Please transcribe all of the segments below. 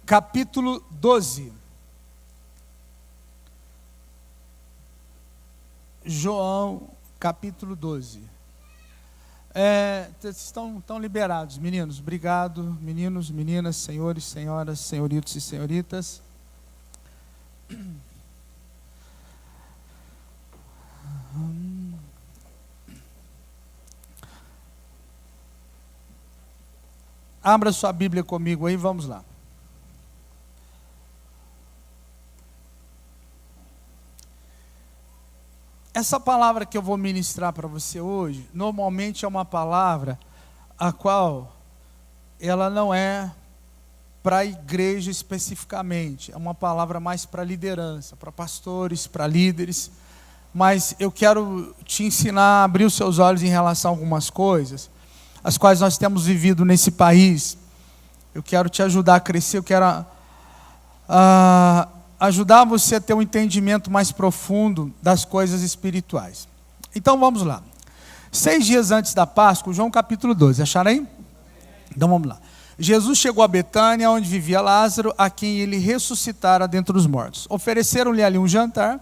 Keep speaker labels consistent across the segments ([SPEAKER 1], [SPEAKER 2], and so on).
[SPEAKER 1] capítulo 12. João, capítulo 12. Vocês estão liberados, meninos. Obrigado, meninos, meninas, senhores, senhoras, senhoritos e senhoritas. Abra sua Bíblia comigo aí, vamos lá. Essa palavra que eu vou ministrar para você hoje, normalmente é uma palavra a qual ela não é para a igreja especificamente, é uma palavra mais para liderança, para pastores, para líderes, mas eu quero te ensinar a abrir os seus olhos em relação a algumas coisas, as quais nós temos vivido nesse país. Eu quero te ajudar a crescer, eu quero ajudar você a ter um entendimento mais profundo das coisas espirituais. Então vamos lá. 6 dias antes da Páscoa, João capítulo 12, acharam aí? Então vamos lá. Jesus chegou a Betânia, onde vivia Lázaro, a quem ele ressuscitara dentre os mortos. Ofereceram-lhe ali um jantar,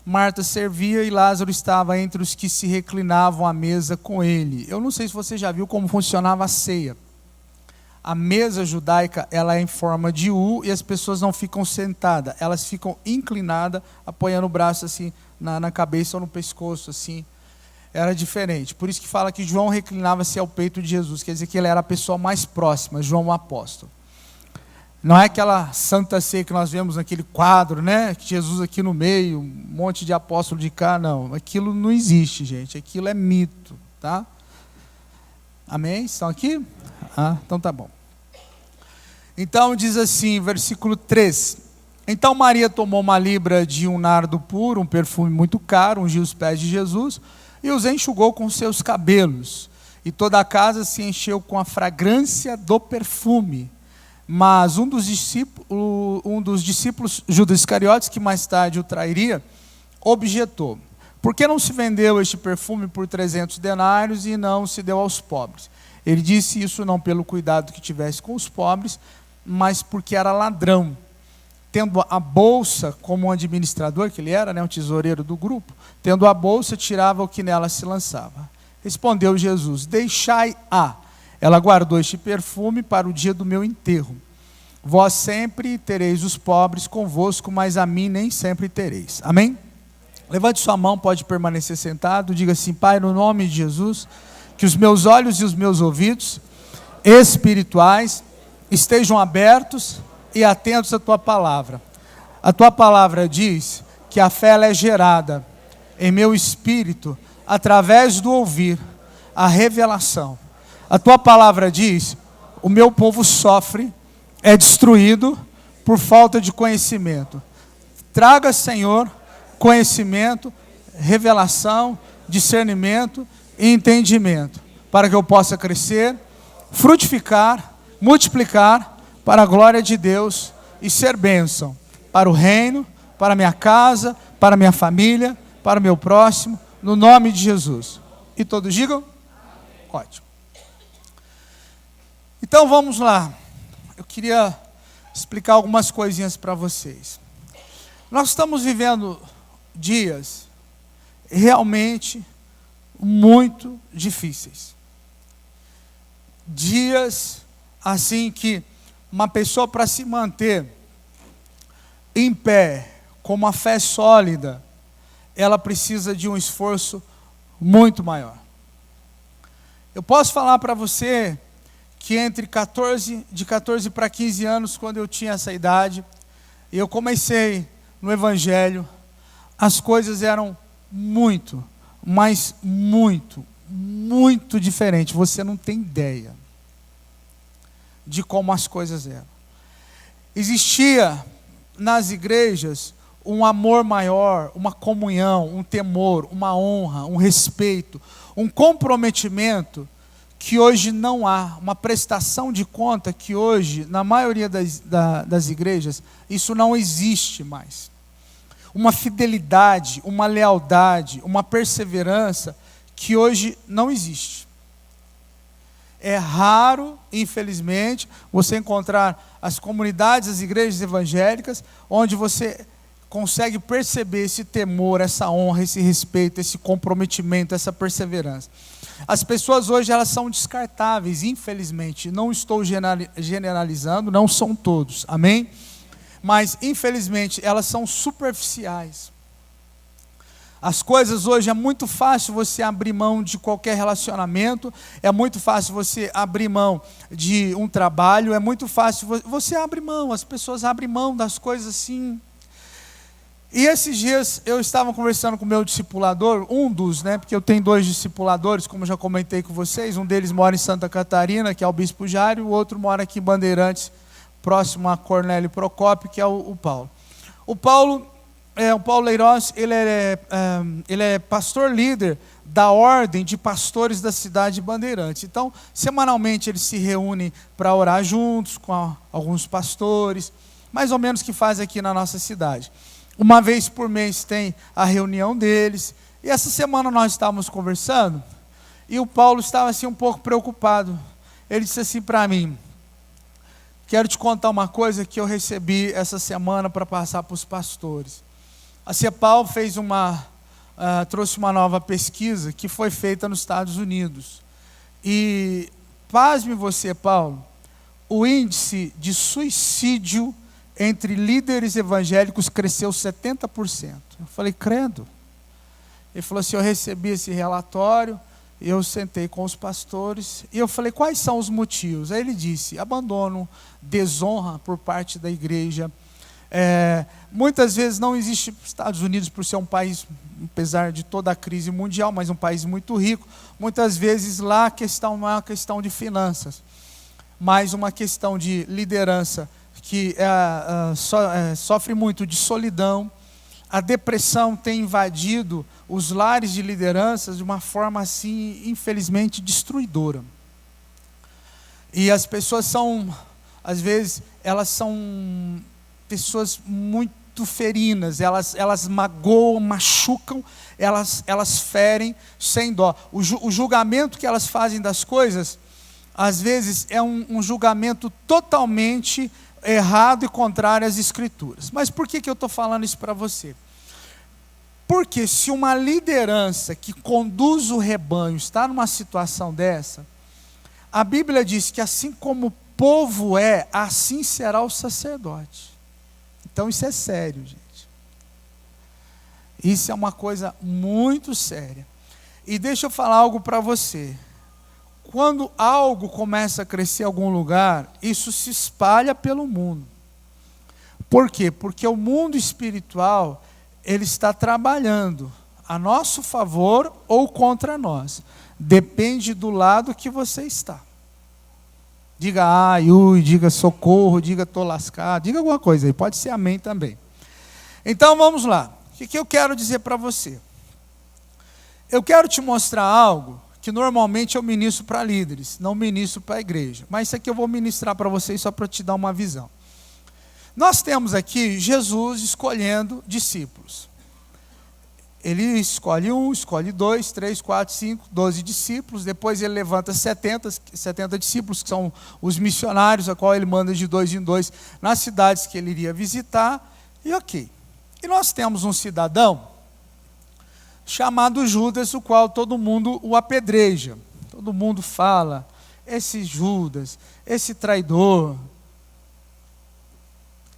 [SPEAKER 1] Marta servia e Lázaro estava entre os que se reclinavam à mesa com ele. Eu não sei se você já viu como funcionava a ceia. A mesa judaica, ela é em forma de U e as pessoas não ficam sentadas, elas ficam inclinadas, apoiando o braço assim na cabeça ou no pescoço, assim. Era diferente. Por isso que fala que João reclinava-se ao peito de Jesus, quer dizer que ele era a pessoa mais próxima, João o apóstolo. Não é aquela santa ceia que nós vemos naquele quadro, né? Que Jesus aqui no meio, um monte de apóstolo de cá, não. Aquilo não existe, gente. Aquilo é mito, tá? Amém? Estão aqui? Então tá bom. Então diz assim, versículo 3. Então Maria tomou uma libra de um nardo puro, um perfume muito caro, ungiu os pés de Jesus e os enxugou com seus cabelos. E toda a casa se encheu com a fragrância do perfume. Mas um dos discípulos, Judas Iscariotes, que mais tarde o trairia, objetou: por que não se vendeu este perfume por 300 denários e não se deu aos pobres? Ele disse isso não pelo cuidado que tivesse com os pobres, mas porque era ladrão. Tendo a bolsa, como um administrador que ele era, né, um tesoureiro do grupo, tendo a bolsa, tirava o que nela se lançava. Respondeu Jesus: deixai-a. Ela guardou este perfume para o dia do meu enterro. Vós sempre tereis os pobres convosco, mas a mim nem sempre tereis. Amém? Levante sua mão, pode permanecer sentado. Diga assim: Pai, no nome de Jesus, que os meus olhos e os meus ouvidos espirituais estejam abertos e atentos à tua palavra. A tua palavra diz que a fé ela é gerada em meu espírito através do ouvir a revelação. A tua palavra diz: o meu povo sofre, é destruído por falta de conhecimento. Traga, Senhor, conhecimento, revelação, discernimento e entendimento, para que eu possa crescer, frutificar, multiplicar para a glória de Deus e ser bênção para o reino, para a minha casa, para a minha família, para o meu próximo, no nome de Jesus. E todos digam? Ótimo. Então vamos lá. Eu queria explicar algumas coisinhas para vocês. Nós estamos vivendo dias realmente muito difíceis. Dias assim que uma pessoa, para se manter em pé, com uma fé sólida, ela precisa de um esforço muito maior. Eu posso falar para você que de 14 para 15 anos, quando eu tinha essa idade, eu comecei no Evangelho, as coisas eram muito, mas muito, muito diferentes. Você não tem ideia de como as coisas eram. Existia nas igrejas um amor maior, uma comunhão, um temor, uma honra, um respeito, um comprometimento que hoje não há, uma prestação de conta que hoje, na maioria das igrejas, isso não existe mais. Uma fidelidade, uma lealdade, uma perseverança que hoje não existe. É raro, infelizmente, você encontrar as comunidades, as igrejas evangélicas, onde você consegue perceber esse temor, essa honra, esse respeito, esse comprometimento, essa perseverança. As pessoas hoje, elas são descartáveis, infelizmente. Não estou generalizando, não são todos, amém? Mas, infelizmente, elas são superficiais. As coisas hoje, é muito fácil você abrir mão de qualquer relacionamento, é muito fácil você abrir mão de um trabalho, é muito fácil, você abre mão, as pessoas abrem mão das coisas assim. E esses dias eu estava conversando com o meu discipulador, um dos, porque eu tenho 2 discipuladores, como já comentei com vocês, um deles mora em Santa Catarina, que é o Bispo Jário, o outro mora aqui em Bandeirantes, próximo a Cornélio Procópio, que é o Paulo. O Paulo Leiroz, ele é pastor líder da ordem de pastores da cidade de Bandeirantes. Então, semanalmente eles se reúnem para orar juntos com alguns pastores, mais ou menos que faz aqui na nossa cidade. Uma vez por mês tem a reunião deles. E essa semana nós estávamos conversando, e o Paulo estava assim um pouco preocupado. Ele disse assim para mim: quero te contar uma coisa que eu recebi essa semana para passar para os pastores. A CEPAL trouxe uma nova pesquisa que foi feita nos Estados Unidos. E, pasme você, Paulo, o índice de suicídio entre líderes evangélicos cresceu 70%. Eu falei, credo. Ele falou assim, eu recebi esse relatório, eu sentei com os pastores, e eu falei, quais são os motivos? Aí ele disse, abandono, desonra por parte da igreja. Muitas vezes não existe, Estados Unidos, por ser um país, apesar de toda a crise mundial, mas um país muito rico, muitas vezes lá a questão não é uma questão de finanças, mas uma questão de liderança, que sofre muito de solidão. A depressão tem invadido os lares de lideranças de uma forma assim, infelizmente, destruidora. E as pessoas às vezes, elas são pessoas muito ferinas, elas magoam, machucam, elas ferem sem dó. O julgamento que elas fazem das coisas, às vezes, é um julgamento totalmente errado e contrário às Escrituras. Mas por que eu estou falando isso para você? Porque se uma liderança que conduz o rebanho está numa situação dessa, a Bíblia diz que assim como o povo é, assim será o sacerdote. Então isso é sério, gente. Isso é uma coisa muito séria. E deixa eu falar algo para você. Quando algo começa a crescer em algum lugar, isso se espalha pelo mundo. Por quê? Porque o mundo espiritual, ele está trabalhando a nosso favor ou contra nós. Depende do lado que você está. Diga ai, ui, diga socorro, diga estou lascado, diga alguma coisa aí, pode ser amém também. Então vamos lá. O que eu quero dizer para você? Eu quero te mostrar algo que normalmente eu ministro para líderes, não ministro para a igreja. Mas isso aqui eu vou ministrar para vocês só para te dar uma visão. Nós temos aqui Jesus escolhendo discípulos. Ele escolhe 1, escolhe 2, 3, 4, 5, 12 discípulos. Depois ele levanta 70 discípulos, que são os missionários, a qual ele manda de 2 em 2 nas cidades que ele iria visitar. E ok. E nós temos um cidadão chamado Judas, o qual todo mundo o apedreja. Todo mundo fala, esse Judas, esse traidor,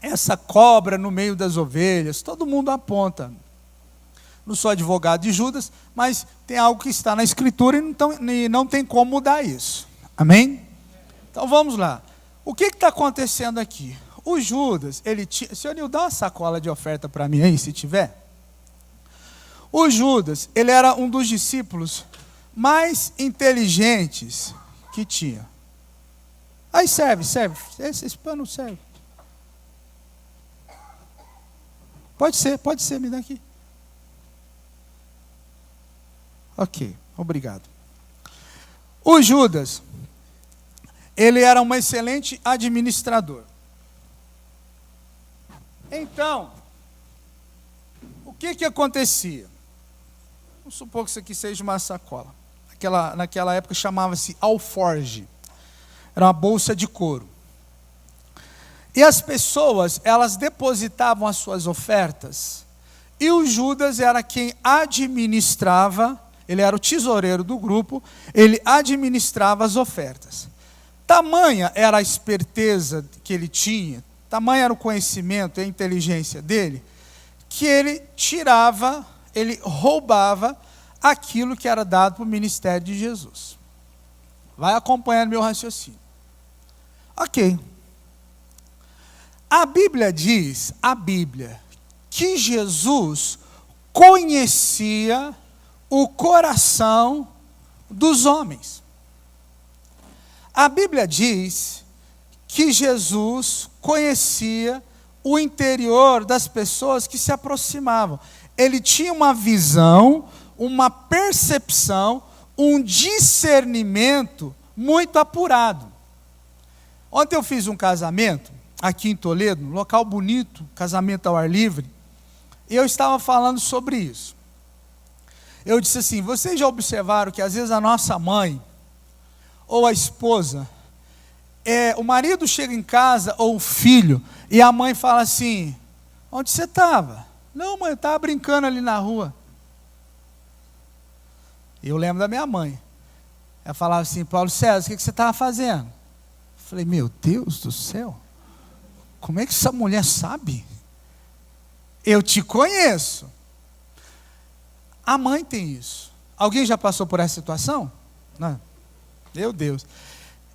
[SPEAKER 1] essa cobra no meio das ovelhas, todo mundo aponta. Não sou advogado de Judas, mas tem algo que está na Escritura e não tem como mudar isso. Amém? Então vamos lá. O que está acontecendo aqui? O Judas, senhor Nil, dá uma sacola de oferta para mim aí, se tiver. O Judas, ele era um dos discípulos mais inteligentes que tinha. Aí serve. Esse pano serve. Pode ser, me dá aqui. Ok, obrigado. O Judas, ele era um excelente administrador. Então, o que acontecia? Vamos supor que isso aqui seja uma sacola. naquela época chamava-se alforge. Era uma bolsa de couro. E as pessoas, elas depositavam as suas ofertas, e o Judas era quem administrava, ele era o tesoureiro do grupo, ele administrava as ofertas. Tamanha era a esperteza que ele tinha, tamanho era o conhecimento e a inteligência dele, que ele roubava aquilo que era dado para o ministério de Jesus. Vai acompanhando meu raciocínio. Ok. A Bíblia diz, que Jesus conhecia o coração dos homens. A Bíblia diz que Jesus conhecia o interior das pessoas que se aproximavam. Ele tinha uma visão, uma percepção, um discernimento muito apurado. Ontem eu fiz um casamento aqui em Toledo, um local bonito, casamento ao ar livre, e eu estava falando sobre isso. Eu disse assim, vocês já observaram que às vezes a nossa mãe, ou a esposa, o marido chega em casa, ou o filho, e a mãe fala assim, onde você estava? Não, mãe, eu estava brincando ali na rua. Eu lembro da minha mãe. Ela falava assim, Paulo César, o que você estava fazendo? Eu falei, meu Deus do céu, como é que essa mulher sabe? Eu te conheço. A mãe tem isso. Alguém já passou por essa situação? Não. Meu Deus.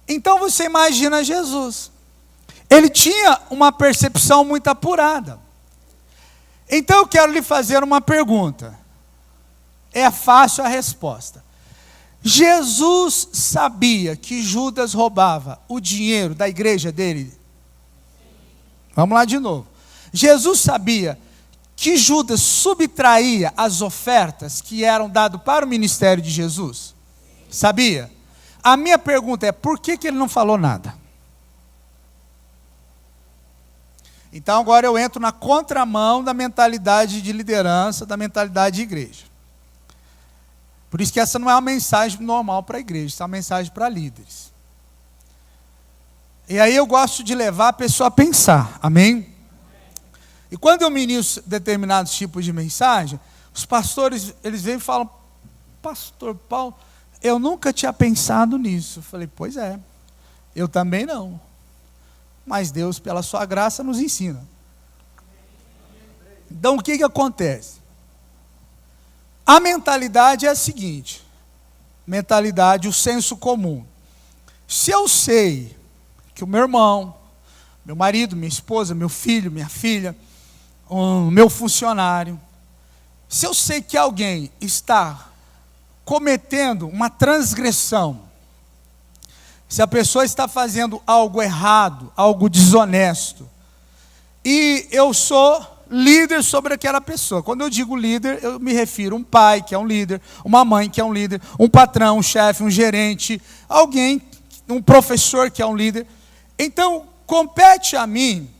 [SPEAKER 1] Então você imagina Jesus. Ele tinha uma percepção muito apurada. Então eu quero lhe fazer uma pergunta. É fácil a resposta. Jesus sabia que Judas roubava o dinheiro da igreja dele? Vamos lá de novo. Jesus sabia que Judas subtraía as ofertas que eram dadas para o ministério de Jesus? Sabia? A minha pergunta é, por que ele não falou nada? Então agora eu entro na contramão da mentalidade de liderança, da mentalidade de igreja. Por isso que essa não é uma mensagem normal para a igreja, essa é uma mensagem para líderes. E aí eu gosto de levar a pessoa a pensar, amém? E quando eu ministro determinados tipos de mensagem, os pastores, eles vêm e falam, pastor Paulo, eu nunca tinha pensado nisso. Eu falei, pois é, eu também não. Mas Deus, pela sua graça, nos ensina. Então o que acontece? A mentalidade é a seguinte, mentalidade, o senso comum. Se eu sei que o meu irmão, meu marido, minha esposa, meu filho, minha filha, o meu funcionário, se eu sei que alguém está cometendo uma transgressão, se a pessoa está fazendo algo errado, algo desonesto, e eu sou líder sobre aquela pessoa. Quando eu digo líder, eu me refiro a um pai que é um líder, uma mãe que é um líder, um patrão, um chefe, um gerente, alguém, um professor que é um líder. Então, compete a mim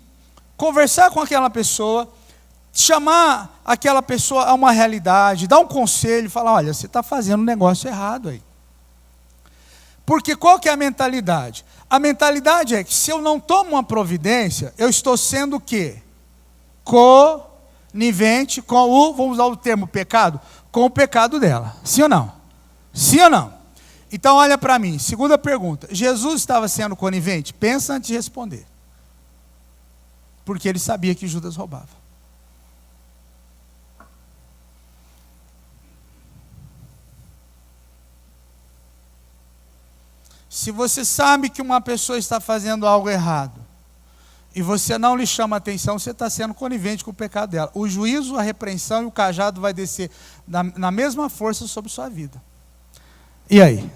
[SPEAKER 1] conversar com aquela pessoa, chamar aquela pessoa a uma realidade, dar um conselho, falar, olha, você está fazendo um negócio errado aí. Porque qual que é a mentalidade? A mentalidade é que se eu não tomo uma providência, eu estou sendo o quê? Conivente com o, vamos usar o termo pecado, com o pecado dela. Sim ou não? Sim ou não? Então olha para mim, segunda pergunta, Jesus estava sendo conivente? Pensa antes de responder. Porque ele sabia que Judas roubava. Se você sabe que uma pessoa está fazendo algo errado, e você não lhe chama atenção, você está sendo conivente com o pecado dela. O juízo, a repreensão e o cajado vai descer na mesma força sobre sua vida. E aí?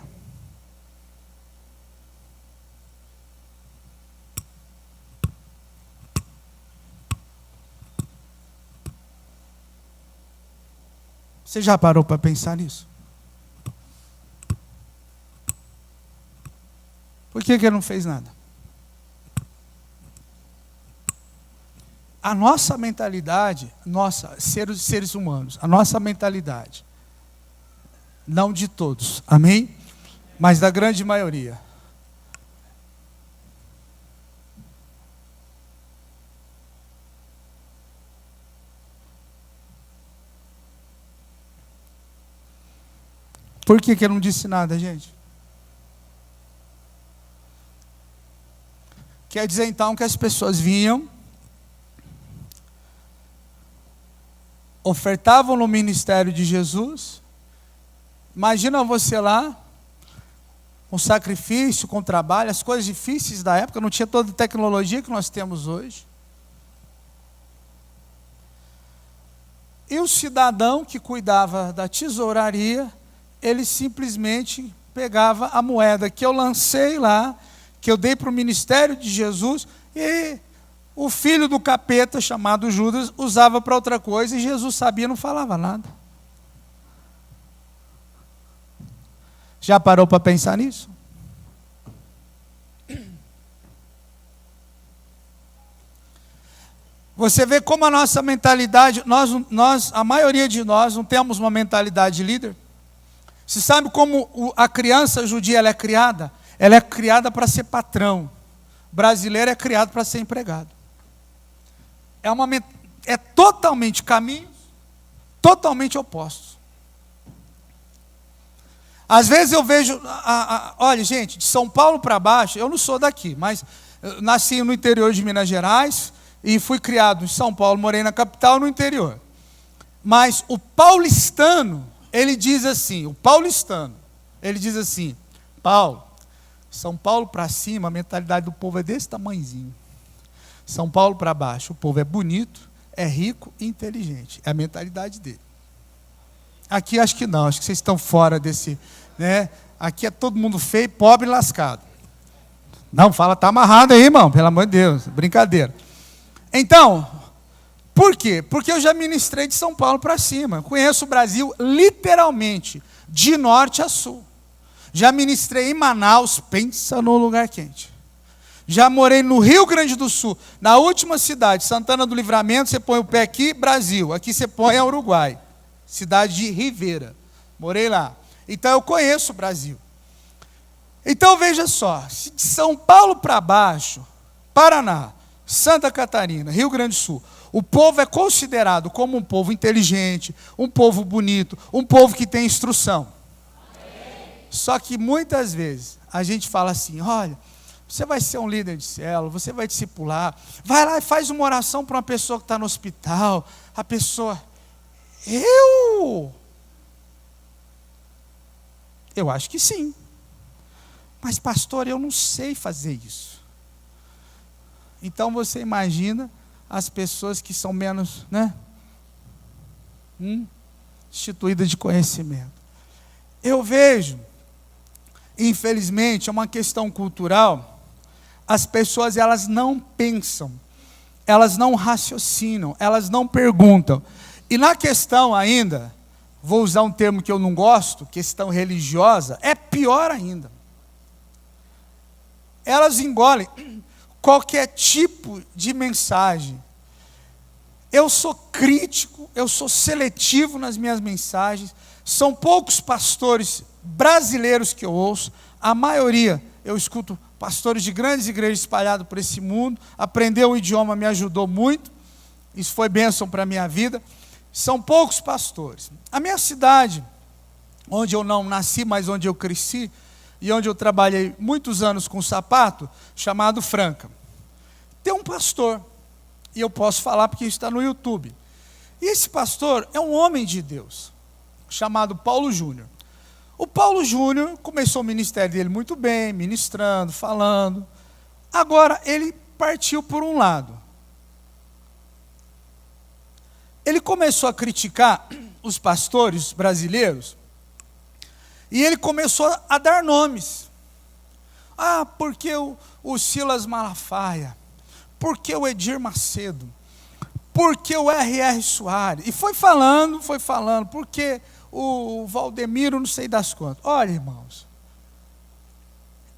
[SPEAKER 1] Você já parou para pensar nisso? Por que ele não fez nada? A nossa mentalidade, seres humanos, a nossa mentalidade Não de todos, amém? Mas da grande maioria. Por que eu não disse nada, gente? Quer dizer então que as pessoas vinham, ofertavam no ministério de Jesus. Imagina você lá, com sacrifício, com trabalho, as coisas difíceis da época, não tinha toda a tecnologia que nós temos hoje. E o cidadão que cuidava da tesouraria, ele simplesmente pegava a moeda que eu lancei lá, que eu dei para o ministério de Jesus, e o filho do capeta, chamado Judas, usava para outra coisa, e Jesus sabia, não falava nada. Já parou para pensar nisso? Você vê como a nossa mentalidade, a maioria de nós não temos uma mentalidade de líder. Você sabe como a criança judia ela é criada? Ela é criada para ser patrão. O brasileiro é criado para ser empregado. É totalmente caminhos, totalmente opostos. Às vezes eu vejo, olha gente, de São Paulo para baixo, eu não sou daqui, mas eu nasci no interior de Minas Gerais e fui criado em São Paulo, morei na capital, no interior. Mas o paulistano, ele diz assim, Paulo, São Paulo para cima, a mentalidade do povo é desse tamanhozinho. São Paulo para baixo, o povo é bonito, é rico e inteligente. É a mentalidade dele. Aqui acho que não, acho que vocês estão fora desse, né? Aqui é todo mundo feio, pobre e lascado. Não, fala, está amarrado aí, irmão, pelo amor de Deus, brincadeira. Então, por quê? Porque eu já ministrei de São Paulo para cima, conheço o Brasil literalmente, de norte a sul. Já ministrei em Manaus, pensa num lugar quente. Já morei no Rio Grande do Sul, na última cidade, Santana do Livramento, você põe o pé aqui, Brasil, aqui você põe Uruguai. Cidade de Ribeira, morei lá. Então eu conheço o Brasil. Então veja só, se de São Paulo para baixo, Paraná, Santa Catarina, Rio Grande do Sul, o povo é considerado como um povo inteligente, um povo bonito, um povo que tem instrução. Só que muitas vezes a gente fala assim, olha, você vai ser um líder de célula, você vai discipular, vai lá e faz uma oração para uma pessoa que está no hospital, a pessoa... Eu acho que sim. Mas pastor, eu não sei fazer isso. Então você imagina as pessoas que são menos, né? Instituídas de conhecimento. Eu vejo, infelizmente, é uma questão cultural, as pessoas elas não pensam, elas não raciocinam, elas não perguntam. E na questão ainda, vou usar um termo que eu não gosto, questão religiosa, é pior ainda. Elas engolem qualquer tipo de mensagem. Eu sou crítico, eu sou seletivo nas minhas mensagens. São poucos pastores brasileiros que eu ouço, a maioria eu escuto pastores de grandes igrejas espalhadas por esse mundo. Aprender o idioma me ajudou muito, isso foi bênção para a minha vida. São poucos pastores. A minha cidade, onde eu não nasci, mas onde eu cresci, e onde eu trabalhei muitos anos com sapato, chamado Franca. Tem um pastor, e eu posso falar porque está no YouTube. E esse pastor é um homem de Deus, chamado Paulo Júnior. O Paulo Júnior começou o ministério dele muito bem, ministrando, falando. Agora, ele partiu por um lado. Ele começou a criticar os pastores brasileiros e ele começou a dar nomes. Porque o Silas Malafaia, porque o Edir Macedo, porque o R.R. Soares. E foi falando, porque o Valdemiro não sei das quantas. Olha, irmãos,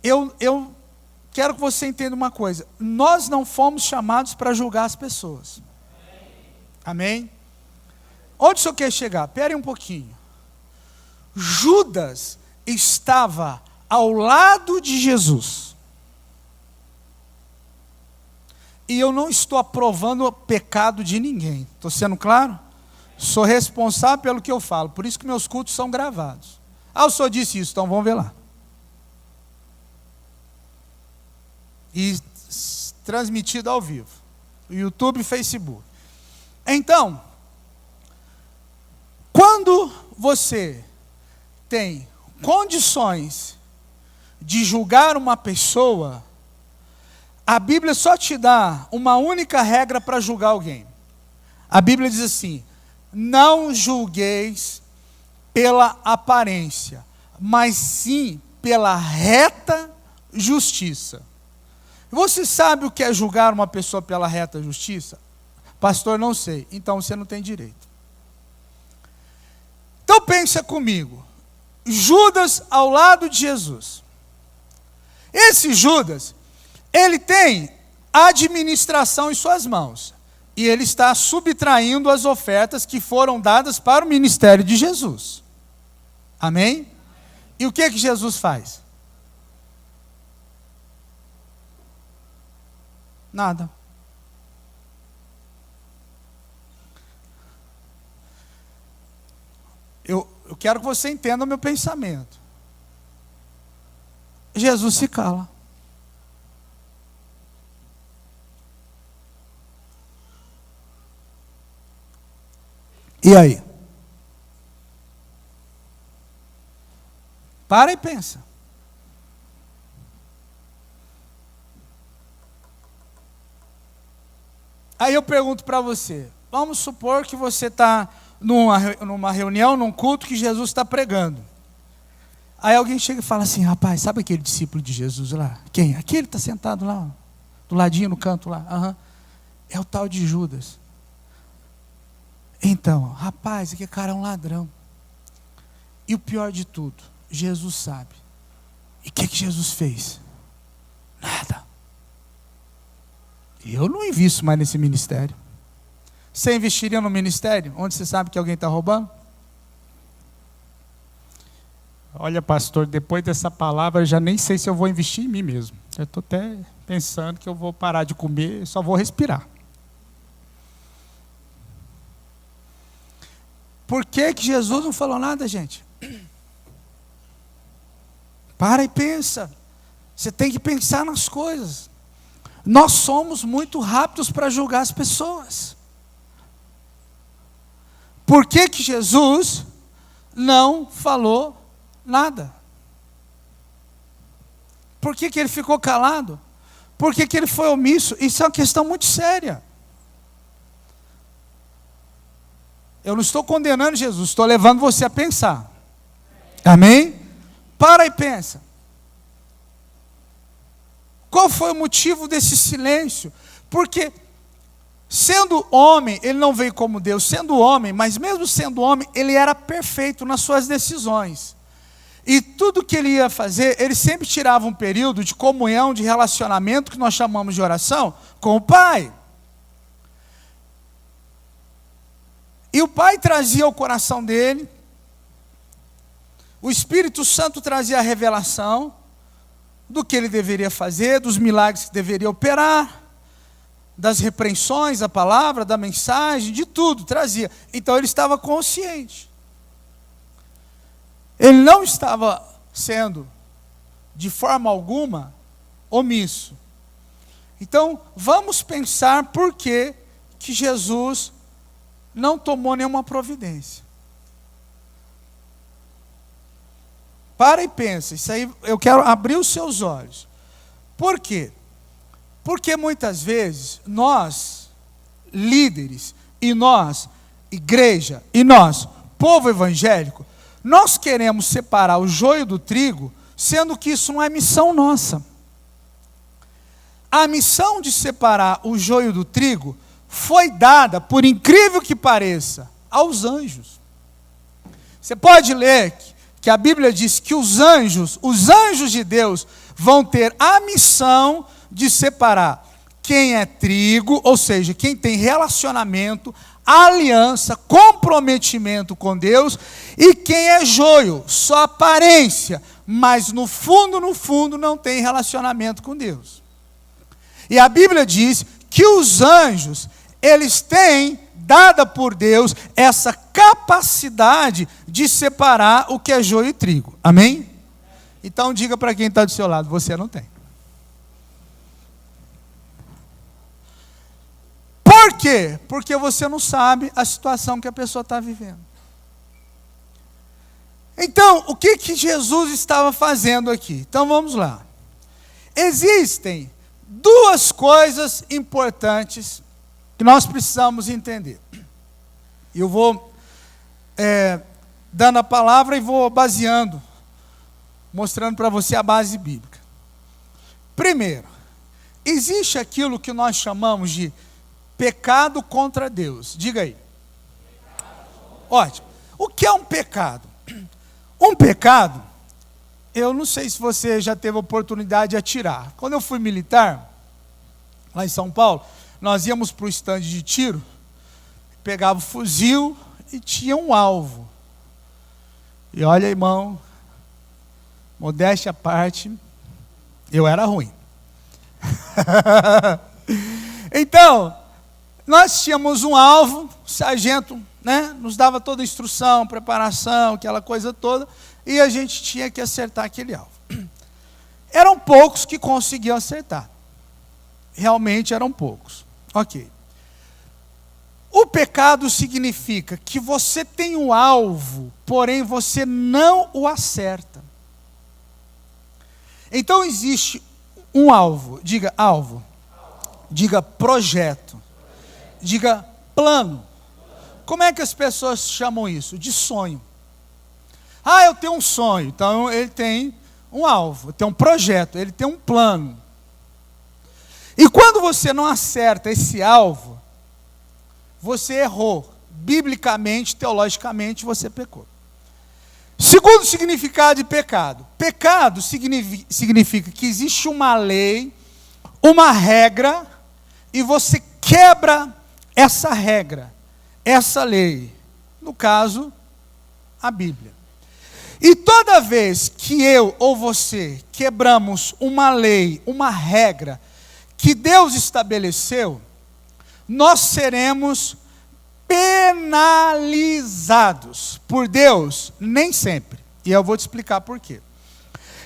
[SPEAKER 1] eu quero que você entenda uma coisa. Nós não fomos chamados para julgar as pessoas. Amém? Onde o senhor quer chegar? Espere um pouquinho. Judas estava ao lado de Jesus. E eu não estou aprovando o pecado de ninguém. Estou sendo claro? Sou responsável pelo que eu falo. Por isso que meus cultos são gravados. Ah, o senhor disse isso, então vamos ver lá. E transmitido ao vivo. YouTube e Facebook. Então, quando você tem condições de julgar uma pessoa, a Bíblia só te dá uma única regra para julgar alguém. A Bíblia diz assim: não julgueis pela aparência, mas sim pela reta justiça. Você sabe o que é julgar uma pessoa pela reta justiça? Pastor, não sei. Então você não tem direito. Então pensa comigo. Judas ao lado de Jesus. Esse Judas, ele tem a administração em suas mãos. E ele está subtraindo as ofertas que foram dadas para o ministério de Jesus. Amém? E o que Jesus faz? Nada. Eu quero que você entenda o meu pensamento. Jesus se cala. E aí? Para e pensa. Aí eu pergunto para você, vamos supor que você está numa reunião, num culto que Jesus está pregando. Aí alguém chega e fala assim: rapaz, sabe aquele discípulo de Jesus lá? Quem? Aquele está sentado lá, do ladinho no canto lá. Uhum. É o tal de Judas. Então, rapaz, aquele cara é um ladrão. E o pior de tudo, Jesus sabe. E o que Jesus fez? Nada. Eu não invisto mais nesse ministério. Você investiria no ministério onde você sabe que alguém está roubando?
[SPEAKER 2] Olha, pastor, depois dessa palavra, eu já nem sei se eu vou investir em mim mesmo. Eu estou até pensando que eu vou parar de comer, só vou respirar.
[SPEAKER 1] Por que Jesus não falou nada, gente? Para e pensa. Você tem que pensar nas coisas. Nós somos muito rápidos para julgar as pessoas. Por que Jesus não falou nada? Por que ele ficou calado? Por que ele foi omisso? Isso é uma questão muito séria. Eu não estou condenando Jesus, estou levando você a pensar. Amém? Para e pensa. Qual foi o motivo desse silêncio? Porque, sendo homem, ele não veio como Deus, sendo homem, mas mesmo sendo homem, ele era perfeito nas suas decisões. E tudo que ele ia fazer, ele sempre tirava um período de comunhão, de relacionamento, que nós chamamos de oração, com o Pai. E o Pai trazia ao coração dele, o Espírito Santo trazia a revelação do que ele deveria fazer, dos milagres que deveria operar, das repreensões, da palavra, da mensagem, de tudo, trazia. Então ele estava consciente. Ele não estava sendo, de forma alguma, omisso. Então, vamos pensar por que Jesus não tomou nenhuma providência. Para e pensa, isso aí eu quero abrir os seus olhos. Por quê? Porque muitas vezes nós, líderes, e nós, igreja, e nós, povo evangélico, nós queremos separar o joio do trigo, sendo que isso não é missão nossa. A missão de separar o joio do trigo foi dada, por incrível que pareça, aos anjos. Você pode ler que a Bíblia diz que os anjos de Deus, vão ter a missão de separar quem é trigo, ou seja, quem tem relacionamento, aliança, comprometimento com Deus, e quem é joio, só aparência, mas no fundo, não tem relacionamento com Deus. E a Bíblia diz que os anjos, eles têm, dada por Deus, essa capacidade de separar o que é joio e trigo. Amém? Então diga para quem está do seu lado, você não tem. Por quê? Porque você não sabe a situação que a pessoa está vivendo. Então, o que Jesus estava fazendo aqui? Então vamos lá. Existem duas coisas importantes que nós precisamos entender. Eu vou dando a palavra e vou baseando, mostrando para você a base bíblica. Primeiro, existe aquilo que nós chamamos de pecado contra Deus. Diga aí. Ótimo. O que é um pecado? Um pecado, eu não sei se você já teve a oportunidade de atirar. Quando eu fui militar, lá em São Paulo, nós íamos para o estande de tiro, pegava o fuzil e tinha um alvo. E olha, irmão, modéstia à parte, eu era ruim. Então, nós tínhamos um alvo, o sargento, nos dava toda a instrução, preparação, aquela coisa toda, e a gente tinha que acertar aquele alvo. Eram poucos que conseguiam acertar. Realmente eram poucos. Ok. O pecado significa que você tem um alvo, porém você não o acerta. Então existe um alvo. Diga alvo. Diga projeto. Diga plano. Como é que as pessoas chamam isso? De sonho. Ah, eu tenho um sonho. Então ele tem um alvo, tem um projeto, ele tem um plano. E quando você não acerta esse alvo, você errou. Biblicamente, teologicamente, você pecou. Segundo significado de pecado. Pecado significa que existe uma lei, uma regra, e você quebra essa regra, essa lei. No caso, a Bíblia. E toda vez que eu ou você quebramos uma lei, uma regra que Deus estabeleceu, nós seremos penalizados por Deus, nem sempre. E eu vou te explicar por quê.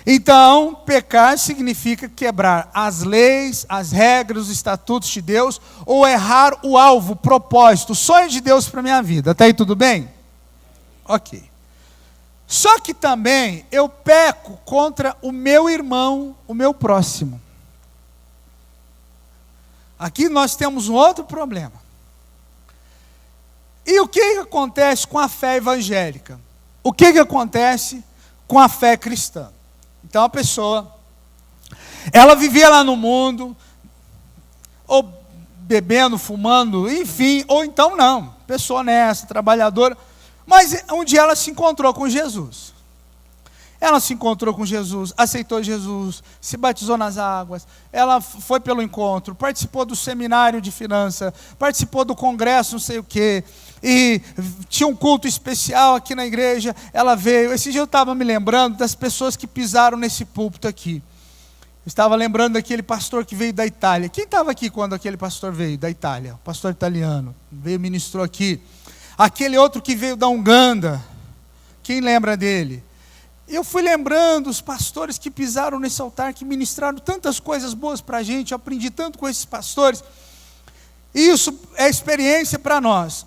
[SPEAKER 1] Então, pecar significa quebrar as leis, as regras, os estatutos de Deus, ou errar o alvo, o propósito, o sonho de Deus para a minha vida. Até aí tudo bem? Ok. Só que também eu peco contra o meu irmão, o meu próximo. Aqui nós temos um outro problema. E o que acontece com a fé evangélica? O que acontece com a fé cristã? Então a pessoa, ela vivia lá no mundo, ou bebendo, fumando, enfim, ou então não, pessoa honesta, trabalhadora, mas um dia ela se encontrou com Jesus. Ela se encontrou com Jesus, aceitou Jesus, se batizou nas águas, ela foi pelo encontro, participou do seminário de finanças, participou do congresso, não sei o quê, e tinha um culto especial aqui na igreja, ela veio. Esse dia eu estava me lembrando das pessoas que pisaram nesse púlpito aqui. Eu estava lembrando daquele pastor que veio da Itália. Quem estava aqui quando aquele pastor veio da Itália? O pastor italiano, veio e ministrou aqui. Aquele outro que veio da Uganda, quem lembra dele? Eu fui lembrando os pastores que pisaram nesse altar, que ministraram tantas coisas boas para a gente, eu aprendi tanto com esses pastores. Isso é experiência para nós.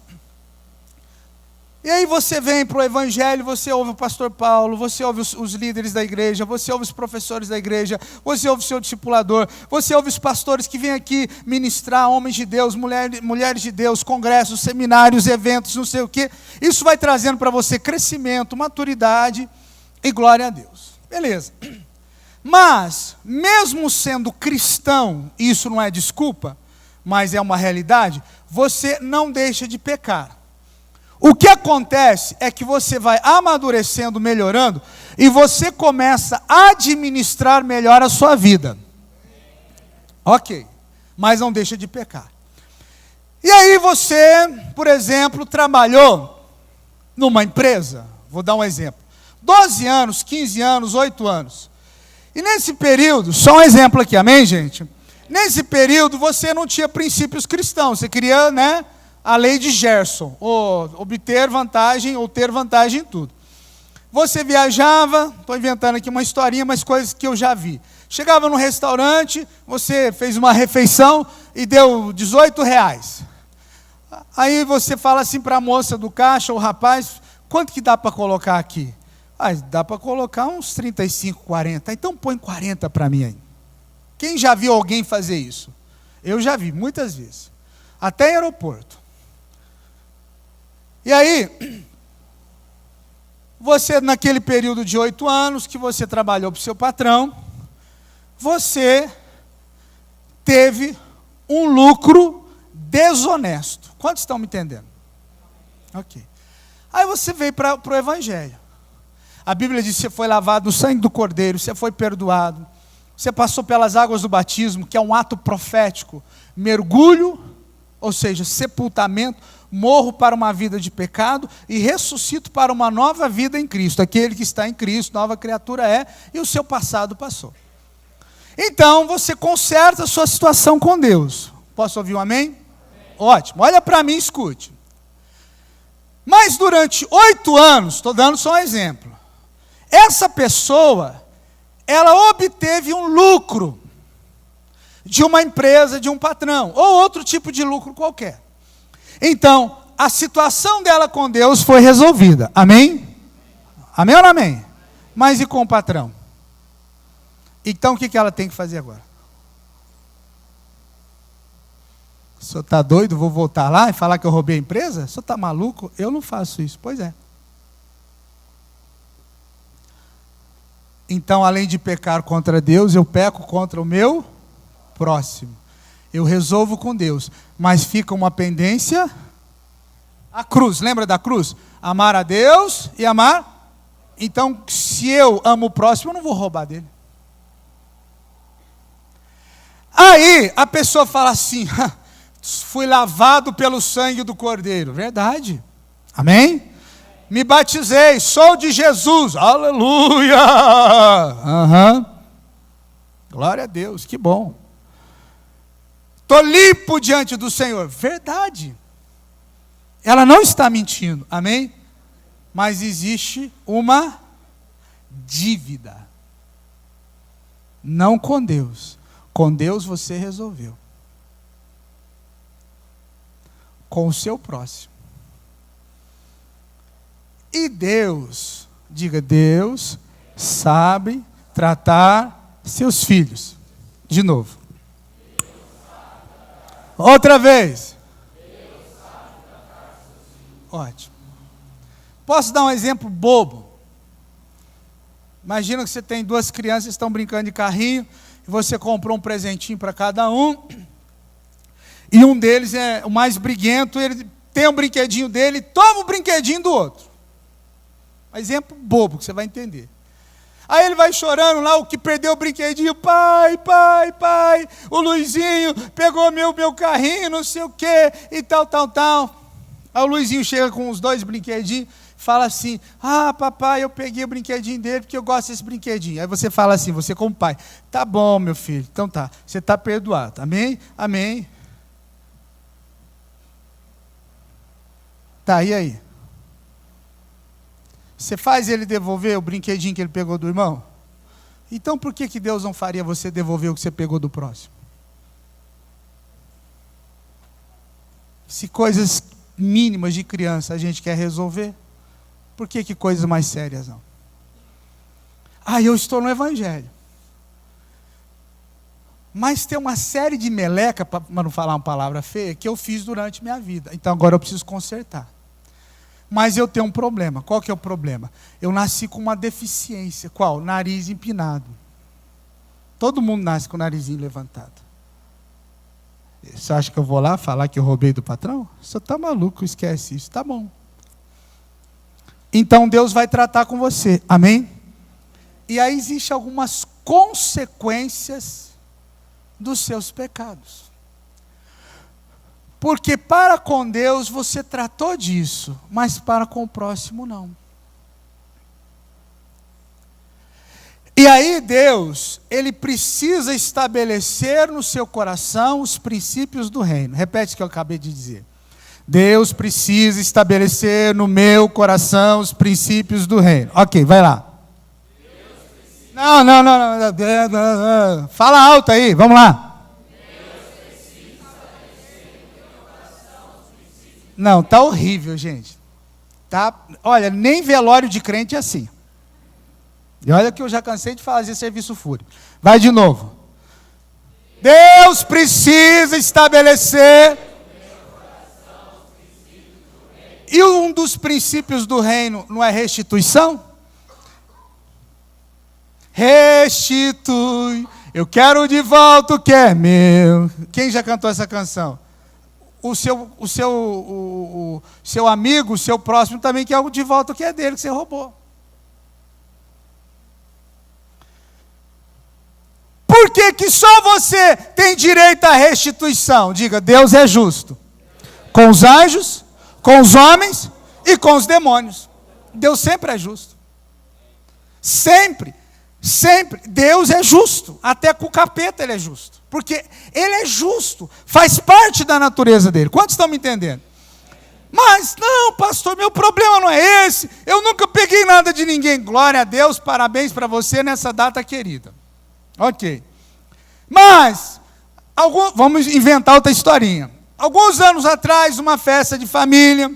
[SPEAKER 1] E aí você vem para o Evangelho, você ouve o pastor Paulo, você ouve os líderes da igreja, você ouve os professores da igreja, você ouve o seu discipulador, você ouve os pastores que vêm aqui ministrar, homens de Deus, mulheres de Deus, congressos, seminários, eventos, não sei o quê. Isso vai trazendo para você crescimento, maturidade e glória a Deus. Beleza. Mas, mesmo sendo cristão, isso não é desculpa, mas é uma realidade, você não deixa de pecar. O que acontece é que você vai amadurecendo, melhorando, e você começa a administrar melhor a sua vida. Ok, mas não deixa de pecar. E aí você, por exemplo, trabalhou numa empresa, vou dar um exemplo, 12 anos, 15 anos, 8 anos. E nesse período, só um exemplo aqui, amém, gente? Nesse período você não tinha princípios cristãos, você queria, a lei de Gerson, ou obter vantagem, ou ter vantagem em tudo. Você viajava, estou inventando aqui uma historinha, mas coisas que eu já vi. Chegava num restaurante, você fez uma refeição e deu R$18. Aí você fala assim para a moça do caixa, o rapaz, quanto que dá para colocar aqui? Dá para colocar uns 35, 40. Então põe 40 para mim aí. Quem já viu alguém fazer isso? Eu já vi, muitas vezes. Até em aeroporto. E aí, você naquele período de 8 anos que você trabalhou para o seu patrão, você teve um lucro desonesto. Quantos estão me entendendo? Ok. Aí você veio para o Evangelho. A Bíblia diz que você foi lavado no sangue do Cordeiro, você foi perdoado, você passou pelas águas do batismo, que é um ato profético, mergulho, ou seja, sepultamento, morro para uma vida de pecado e ressuscito para uma nova vida em Cristo. Aquele que está em Cristo, nova criatura é, e o seu passado passou. Então, você conserta a sua situação com Deus. Posso ouvir um amém? Amém. Ótimo, olha para mim e escute. Mas durante 8 anos, estou dando só um exemplo, essa pessoa, ela obteve um lucro de uma empresa, de um patrão, ou outro tipo de lucro qualquer. Então, a situação dela com Deus foi resolvida. Amém? Amém ou não amém? Mas e com o patrão? Então, o que ela tem que fazer agora? O senhor está doido? Vou voltar lá e falar que eu roubei a empresa? O senhor está maluco? Eu não faço isso. Pois é. Então, além de pecar contra Deus, eu peco contra o meu próximo. Eu resolvo com Deus, mas fica uma pendência. A cruz, lembra da cruz? Amar a Deus e amar. Então, se eu amo o próximo, eu não vou roubar dele. Aí, a pessoa fala assim, fui lavado pelo sangue do Cordeiro. Verdade. Amém? Me batizei, sou de Jesus. Aleluia! Glória a Deus, que bom. Estou limpo diante do Senhor. Verdade. Ela não está mentindo, amém? Mas existe uma dívida. Não com Deus. Com Deus você resolveu. Com o seu próximo. E Deus, diga, Deus sabe tratar seus filhos. De novo. Outra vez. Ótimo. Posso dar um exemplo bobo? Imagina que você tem 2 crianças que estão brincando de carrinho, e você comprou um presentinho para cada um, e um deles é o mais briguento, ele tem um brinquedinho dele, toma o brinquedinho do outro. Um exemplo bobo, que você vai entender. Aí ele vai chorando lá, o que perdeu o brinquedinho, pai, o Luizinho pegou meu carrinho, não sei o quê, e tal. Aí o Luizinho chega com os 2 brinquedinhos, fala assim, papai, eu peguei o brinquedinho dele, porque eu gosto desse brinquedinho. Aí você fala assim, você como pai, tá bom, meu filho, então tá, você está perdoado, amém? Amém. Tá, e aí? Você faz ele devolver o brinquedinho que ele pegou do irmão? Então por que Deus não faria você devolver o que você pegou do próximo? Se coisas mínimas de criança a gente quer resolver, por que coisas mais sérias não? Eu estou no Evangelho. Mas tem uma série de meleca, para não falar uma palavra feia, que eu fiz durante minha vida. Então agora eu preciso consertar. Mas eu tenho um problema. Qual que é o problema? Eu nasci com uma deficiência. Qual? Nariz empinado. Todo mundo nasce com o narizinho levantado. Você acha que eu vou lá falar que eu roubei do patrão? Você está maluco, esquece isso. Tá bom. Então Deus vai tratar com você. Amém? E aí existem algumas consequências dos seus pecados. Porque para com Deus você tratou disso, mas para com o próximo não. E aí Deus, Ele precisa estabelecer no seu coração os princípios do reino. Repete o que eu acabei de dizer. Deus precisa estabelecer no meu coração os princípios do reino. Ok, vai lá. Não. Fala alto aí, vamos lá. Não, tá horrível, gente. Tá, olha, nem velório de crente é assim. E olha que eu já cansei de fazer serviço fúrico. Vai de novo. Deus precisa estabelecer. E um dos princípios do reino não é restituição? Restitui, eu quero de volta o que é meu. Quem já cantou essa canção? O seu amigo, o seu próximo também quer de volta o que é dele, que você roubou. Por que só você tem direito à restituição? Diga, Deus é justo. Com os anjos, com os homens e com os demônios. Deus sempre é justo. Sempre. Sempre. Deus é justo. Até com o capeta Ele é justo. Porque Ele é justo. Faz parte da natureza dele. Quantos estão me entendendo? Mas, não, pastor, meu problema não é esse. Eu nunca peguei nada de ninguém. Glória a Deus, parabéns para você nessa data querida. Ok. Mas, vamos inventar outra historinha. Alguns anos atrás, uma festa de família,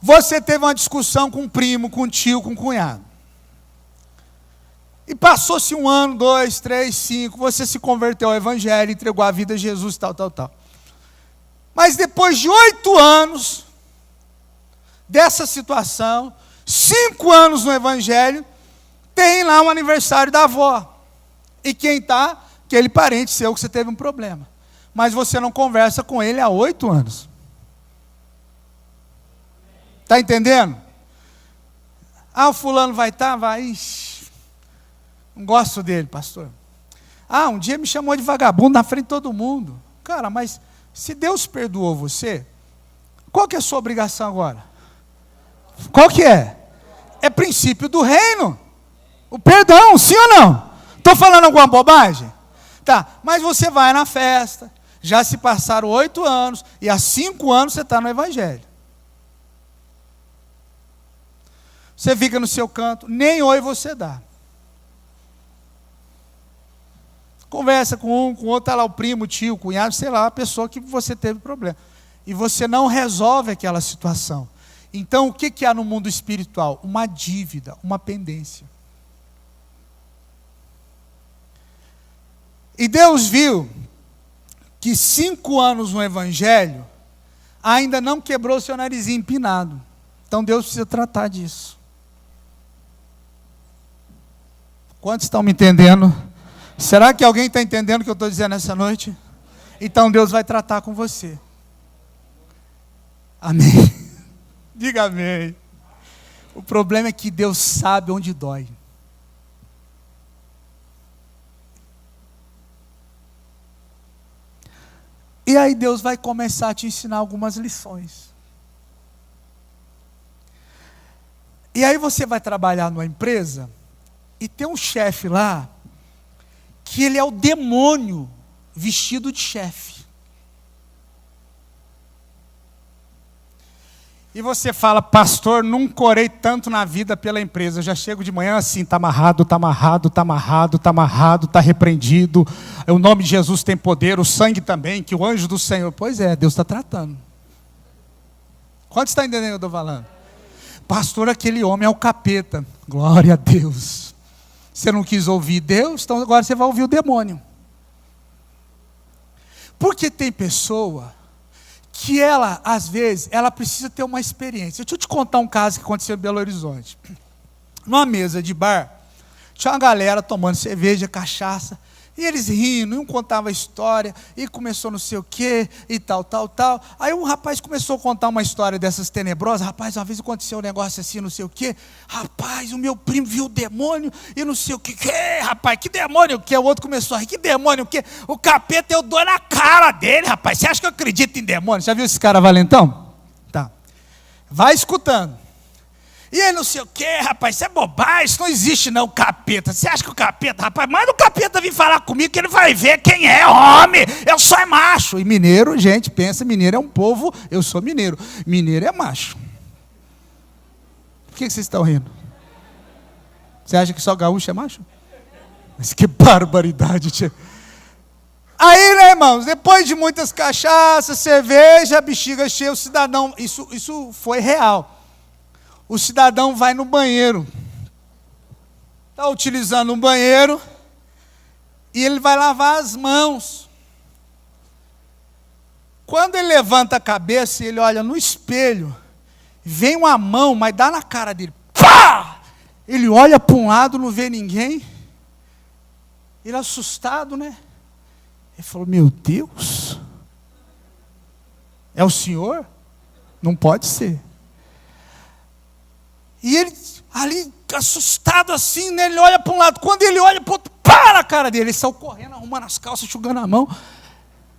[SPEAKER 1] você teve uma discussão com um primo, com um tio, com um cunhado. E passou-se 1 ano, 2, 3, 5, você se converteu ao Evangelho, entregou a vida a Jesus, tal. Mas depois de 8 anos dessa situação, 5 anos no Evangelho, tem lá um aniversário da avó. E quem está? Aquele parente seu que você teve um problema. Mas você não conversa com ele há 8 anos. Está entendendo? Ah, o fulano vai estar? Vai. Ixi, não gosto dele, pastor. Ah, um dia me chamou de vagabundo na frente de todo mundo. Cara, mas se Deus perdoou você, qual que é a sua obrigação agora? Qual que é? É princípio do reino. O perdão, sim ou não? Estou falando alguma bobagem? Tá, mas você vai na festa, já se passaram 8 anos, e há 5 anos você está no Evangelho. Você fica no seu canto, nem oi você dá. Conversa com um, com o outro, está lá o primo, o tio, o cunhado, sei lá, a pessoa que você teve problema. E você não resolve aquela situação. Então, o que há no mundo espiritual? Uma dívida, uma pendência. E Deus viu que 5 anos no Evangelho ainda não quebrou seu narizinho empinado. Então Deus precisa tratar disso. Quantos estão me entendendo? Será que alguém está entendendo o que eu estou dizendo essa noite? Então Deus vai tratar com você. Amém. Diga amém. O problema é que Deus sabe onde dói. E aí Deus vai começar a te ensinar algumas lições. E aí você vai trabalhar numa empresa e tem um chefe lá que ele é o demônio vestido de chefe. E você fala, pastor, nunca orei tanto na vida pela empresa. Eu já chego de manhã assim, está amarrado, está amarrado, está amarrado, está amarrado, está repreendido. O nome de Jesus tem poder, o sangue também, que o anjo do Senhor... Pois é, Deus está tratando. Quantos estão entendendo o que eu estou falando? Pastor, aquele homem é o capeta. Glória a Deus. Você não quis ouvir Deus, então agora você vai ouvir o demônio. Porque tem pessoa que ela, às vezes, ela precisa ter uma experiência. Deixa eu te contar um caso que aconteceu em Belo Horizonte. Numa mesa de bar, tinha uma galera tomando cerveja, cachaça, E eles rindo, um contava a história, e começou não sei o quê, e tal. Aí um rapaz começou a contar uma história dessas tenebrosas. Rapaz, uma vez aconteceu um negócio assim, não sei o quê. Rapaz, o meu primo viu o demônio, e não sei o quê. Rapaz, que demônio o quê? O outro começou a rir, que demônio o quê? O capeta, eu dou na cara dele, rapaz. Você acha que eu acredito em demônio? Já viu esse cara valentão? Tá. Vai escutando. E aí não sei o que, rapaz, isso é bobagem, isso não existe não, capeta. Você acha que o capeta, rapaz, manda o capeta vir falar comigo que ele vai ver quem é homem, eu só é macho. E mineiro, gente, pensa, mineiro é um povo, eu sou mineiro, mineiro é macho. Por que vocês estão rindo? Você acha que só gaúcho é macho? Mas que barbaridade, tia. Aí, né, irmãos, depois de muitas cachaças, cerveja, bexiga cheia, o cidadão, isso foi real. O cidadão vai no banheiro, está utilizando um banheiro, e ele vai lavar as mãos. Quando ele levanta a cabeça e ele olha no espelho, vem uma mão, mas dá na cara dele. Pá! Ele olha para um lado, não vê ninguém. Ele assustado, né? Ele falou, meu Deus, é o senhor? Não pode ser. E ele, ali, assustado assim, né? Ele olha para um lado. Quando ele olha para o outro, pá na cara dele. Ele saiu correndo, arrumando as calças, enxugando a mão.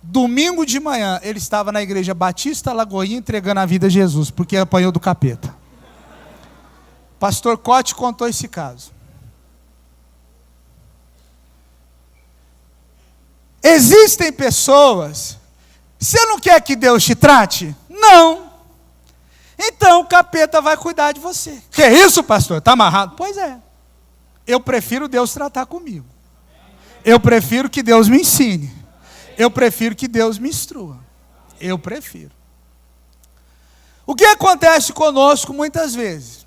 [SPEAKER 1] Domingo de manhã, ele estava na igreja Batista Lagoinha entregando a vida a Jesus, porque apanhou do capeta. Pastor Cote contou esse caso. Existem pessoas, você não quer que Deus te trate? Não. Então o capeta vai cuidar de você. Que isso, pastor? Está amarrado? Pois é. Eu prefiro Deus tratar comigo. Eu prefiro que Deus me ensine. Eu prefiro que Deus me instrua. Eu prefiro. O que acontece conosco muitas vezes?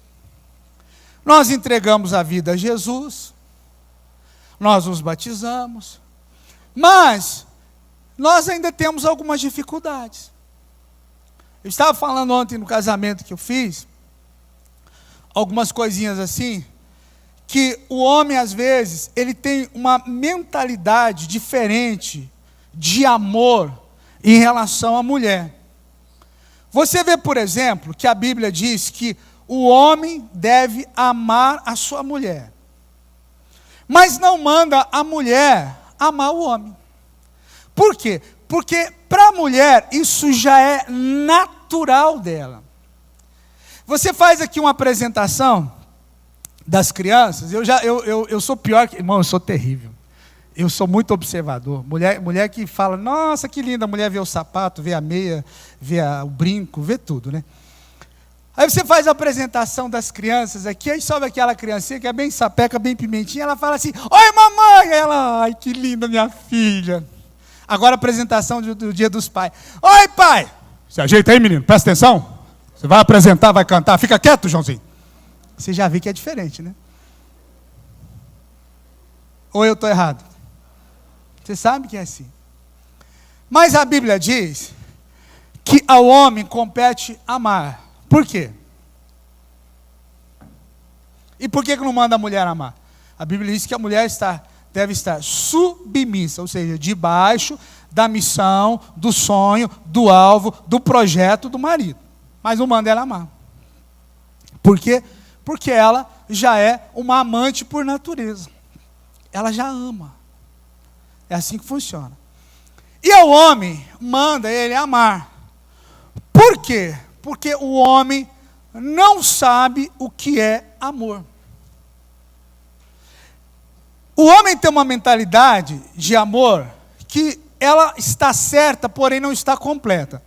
[SPEAKER 1] Nós entregamos a vida a Jesus, nós nos batizamos, mas nós ainda temos algumas dificuldades. Eu estava falando ontem no casamento que eu fiz, algumas coisinhas assim, que o homem às vezes, ele tem uma mentalidade diferente de amor em relação à mulher. Você vê, por exemplo, que a Bíblia diz que o homem deve amar a sua mulher, mas não manda a mulher amar o homem. Por quê? Porque para a mulher isso já é natural dela. Você faz aqui uma apresentação das crianças, eu sou pior que... Irmão, eu sou terrível. Eu sou muito observador. Mulher que fala, nossa, que linda, a mulher vê o sapato, vê a meia, vê o brinco, vê tudo, né? Aí você faz a apresentação das crianças aqui, aí sobe aquela criancinha que é bem sapeca, bem pimentinha, ela fala assim, oi mamãe, ela, ai que linda minha filha. Agora a apresentação do Dia dos Pais. Oi pai! Se ajeita aí menino, presta atenção. Você vai apresentar, vai cantar, fica quieto Joãozinho. Você já viu que é diferente, né? Ou eu estou errado? Você sabe que é assim. Mas a Bíblia diz que ao homem compete amar. Por quê? E por que não manda a mulher amar? A Bíblia diz que a mulher deve estar submissa, ou seja, debaixo da missão, do sonho, do alvo, do projeto do marido. Mas não manda ela amar. Por quê? Porque ela já é uma amante por natureza. Ela já ama. É assim que funciona. E ao homem, manda ele amar. Por quê? Porque o homem não sabe o que é amor. O homem tem uma mentalidade de amor que ela está certa, porém não está completa.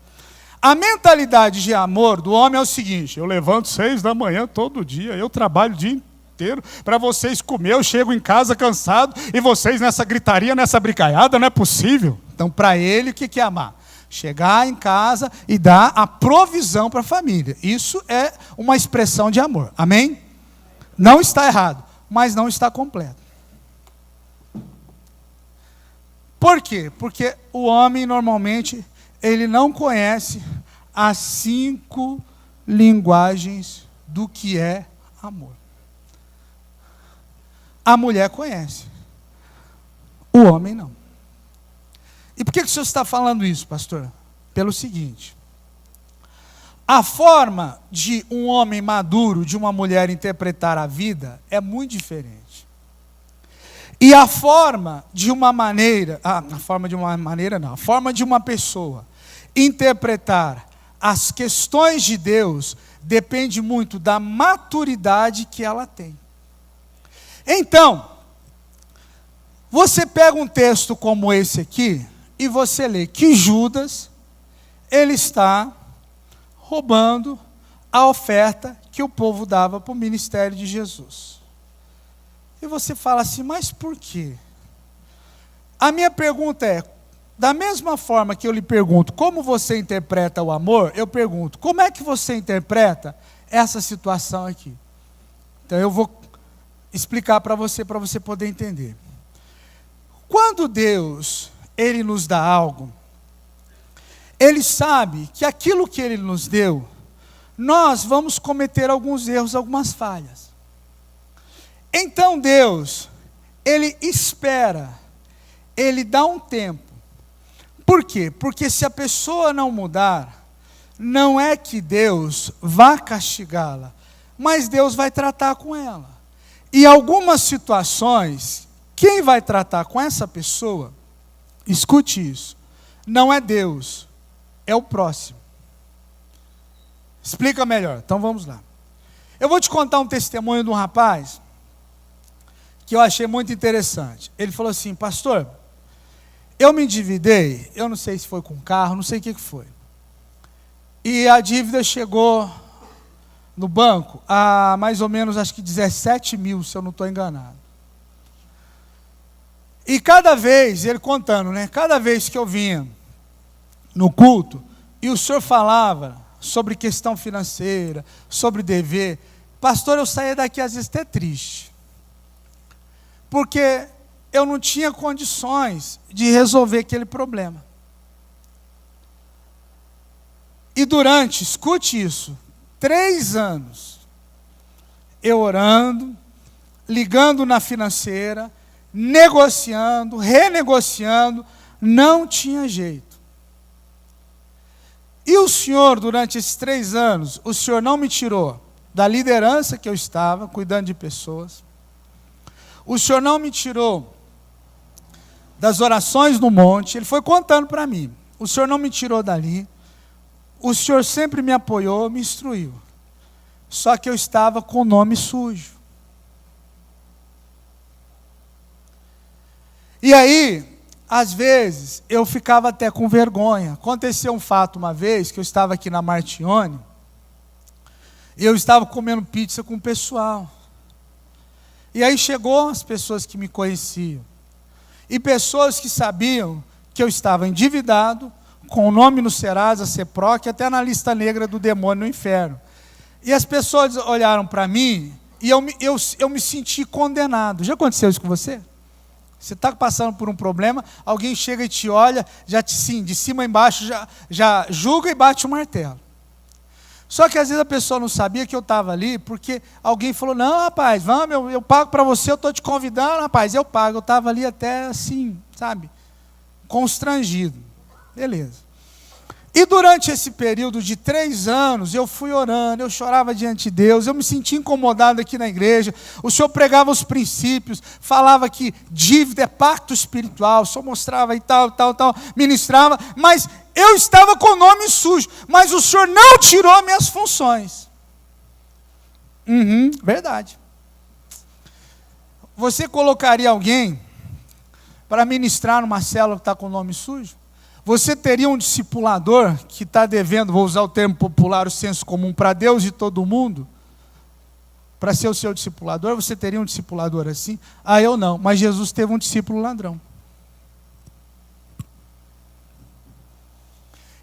[SPEAKER 1] A mentalidade de amor do homem é o seguinte: eu levanto 6 da manhã todo dia, eu trabalho o dia inteiro para vocês comer, eu chego em casa cansado e vocês nessa gritaria, nessa brincalhada, não é possível. Então para ele o que é amar? Chegar em casa e dar a provisão para a família. Isso é uma expressão de amor. Amém? Não está errado, mas não está completo. Por quê? Porque o homem normalmente ele não conhece as 5 linguagens do que é amor. A mulher conhece. O homem não. E por que o senhor está falando isso, pastor? Pelo seguinte: a forma de um homem maduro, de uma mulher interpretar a vida é muito diferente. E a forma de uma pessoa interpretar as questões de Deus depende muito da maturidade que ela tem. Então, você pega um texto como esse aqui e você lê que Judas, ele está roubando a oferta que o povo dava para o ministério de Jesus. E você fala assim, mas por quê? A minha pergunta é, da mesma forma que eu lhe pergunto como você interpreta o amor, eu pergunto, como é que você interpreta essa situação aqui? Então eu vou explicar para você poder entender. Quando Deus, Ele nos dá algo, Ele sabe que aquilo que Ele nos deu, nós vamos cometer alguns erros, algumas falhas. Então Deus, Ele espera, Ele dá um tempo. Por quê? Porque se a pessoa não mudar, não é que Deus vá castigá-la, mas Deus vai tratar com ela. E algumas situações, quem vai tratar com essa pessoa, escute isso, não é Deus, é o próximo. Explica melhor, então vamos lá. Eu vou te contar um testemunho de um rapaz que eu achei muito interessante. Ele falou assim, pastor, eu me endividei, eu não sei se foi com carro, não sei o que foi. E a dívida chegou no banco a mais ou menos, acho que 17 mil, se eu não estou enganado. E cada vez, ele contando, né? Cada vez que eu vinha no culto, e o senhor falava sobre questão financeira, sobre dever, pastor, eu saía daqui às vezes até triste. Porque eu não tinha condições de resolver aquele problema. E durante, escute isso, 3 anos, eu orando, ligando na financeira, negociando, renegociando, não tinha jeito. E o senhor, durante esses 3 anos, o senhor não me tirou da liderança que eu estava, cuidando de pessoas. O senhor não me tirou das orações no monte. Ele foi contando para mim. O senhor não me tirou dali. O senhor sempre me apoiou, me instruiu. Só que eu estava com o nome sujo. E aí, às vezes, eu ficava até com vergonha. Aconteceu um fato uma vez, que eu estava aqui na Martione, e eu estava comendo pizza com o pessoal. E aí chegou as pessoas que me conheciam. E pessoas que sabiam que eu estava endividado, com o nome no Serasa, CEPROC, até na lista negra do demônio no inferno. E as pessoas olharam para mim, e eu me senti condenado. Já aconteceu isso com você? Você está passando por um problema, alguém chega e te olha, de cima a embaixo, já julga e bate o martelo. Só que às vezes a pessoa não sabia que eu estava ali, porque alguém falou, não rapaz, vamos, eu pago para você, eu estou te convidando, rapaz, eu pago. Eu estava ali até assim, sabe, constrangido. Beleza. E durante esse período de 3 anos, eu fui orando, eu chorava diante de Deus, eu me sentia incomodado aqui na igreja, o senhor pregava os princípios, falava que dívida é pacto espiritual, o senhor mostrava e tal, ministrava, mas eu estava com o nome sujo, mas o senhor não tirou minhas funções. Verdade. Você colocaria alguém para ministrar numa célula que está com o nome sujo? Você teria um discipulador que está devendo, vou usar o termo popular, o senso comum, para Deus e todo mundo, para ser o seu discipulador? Você teria um discipulador assim? Eu não, mas Jesus teve um discípulo ladrão.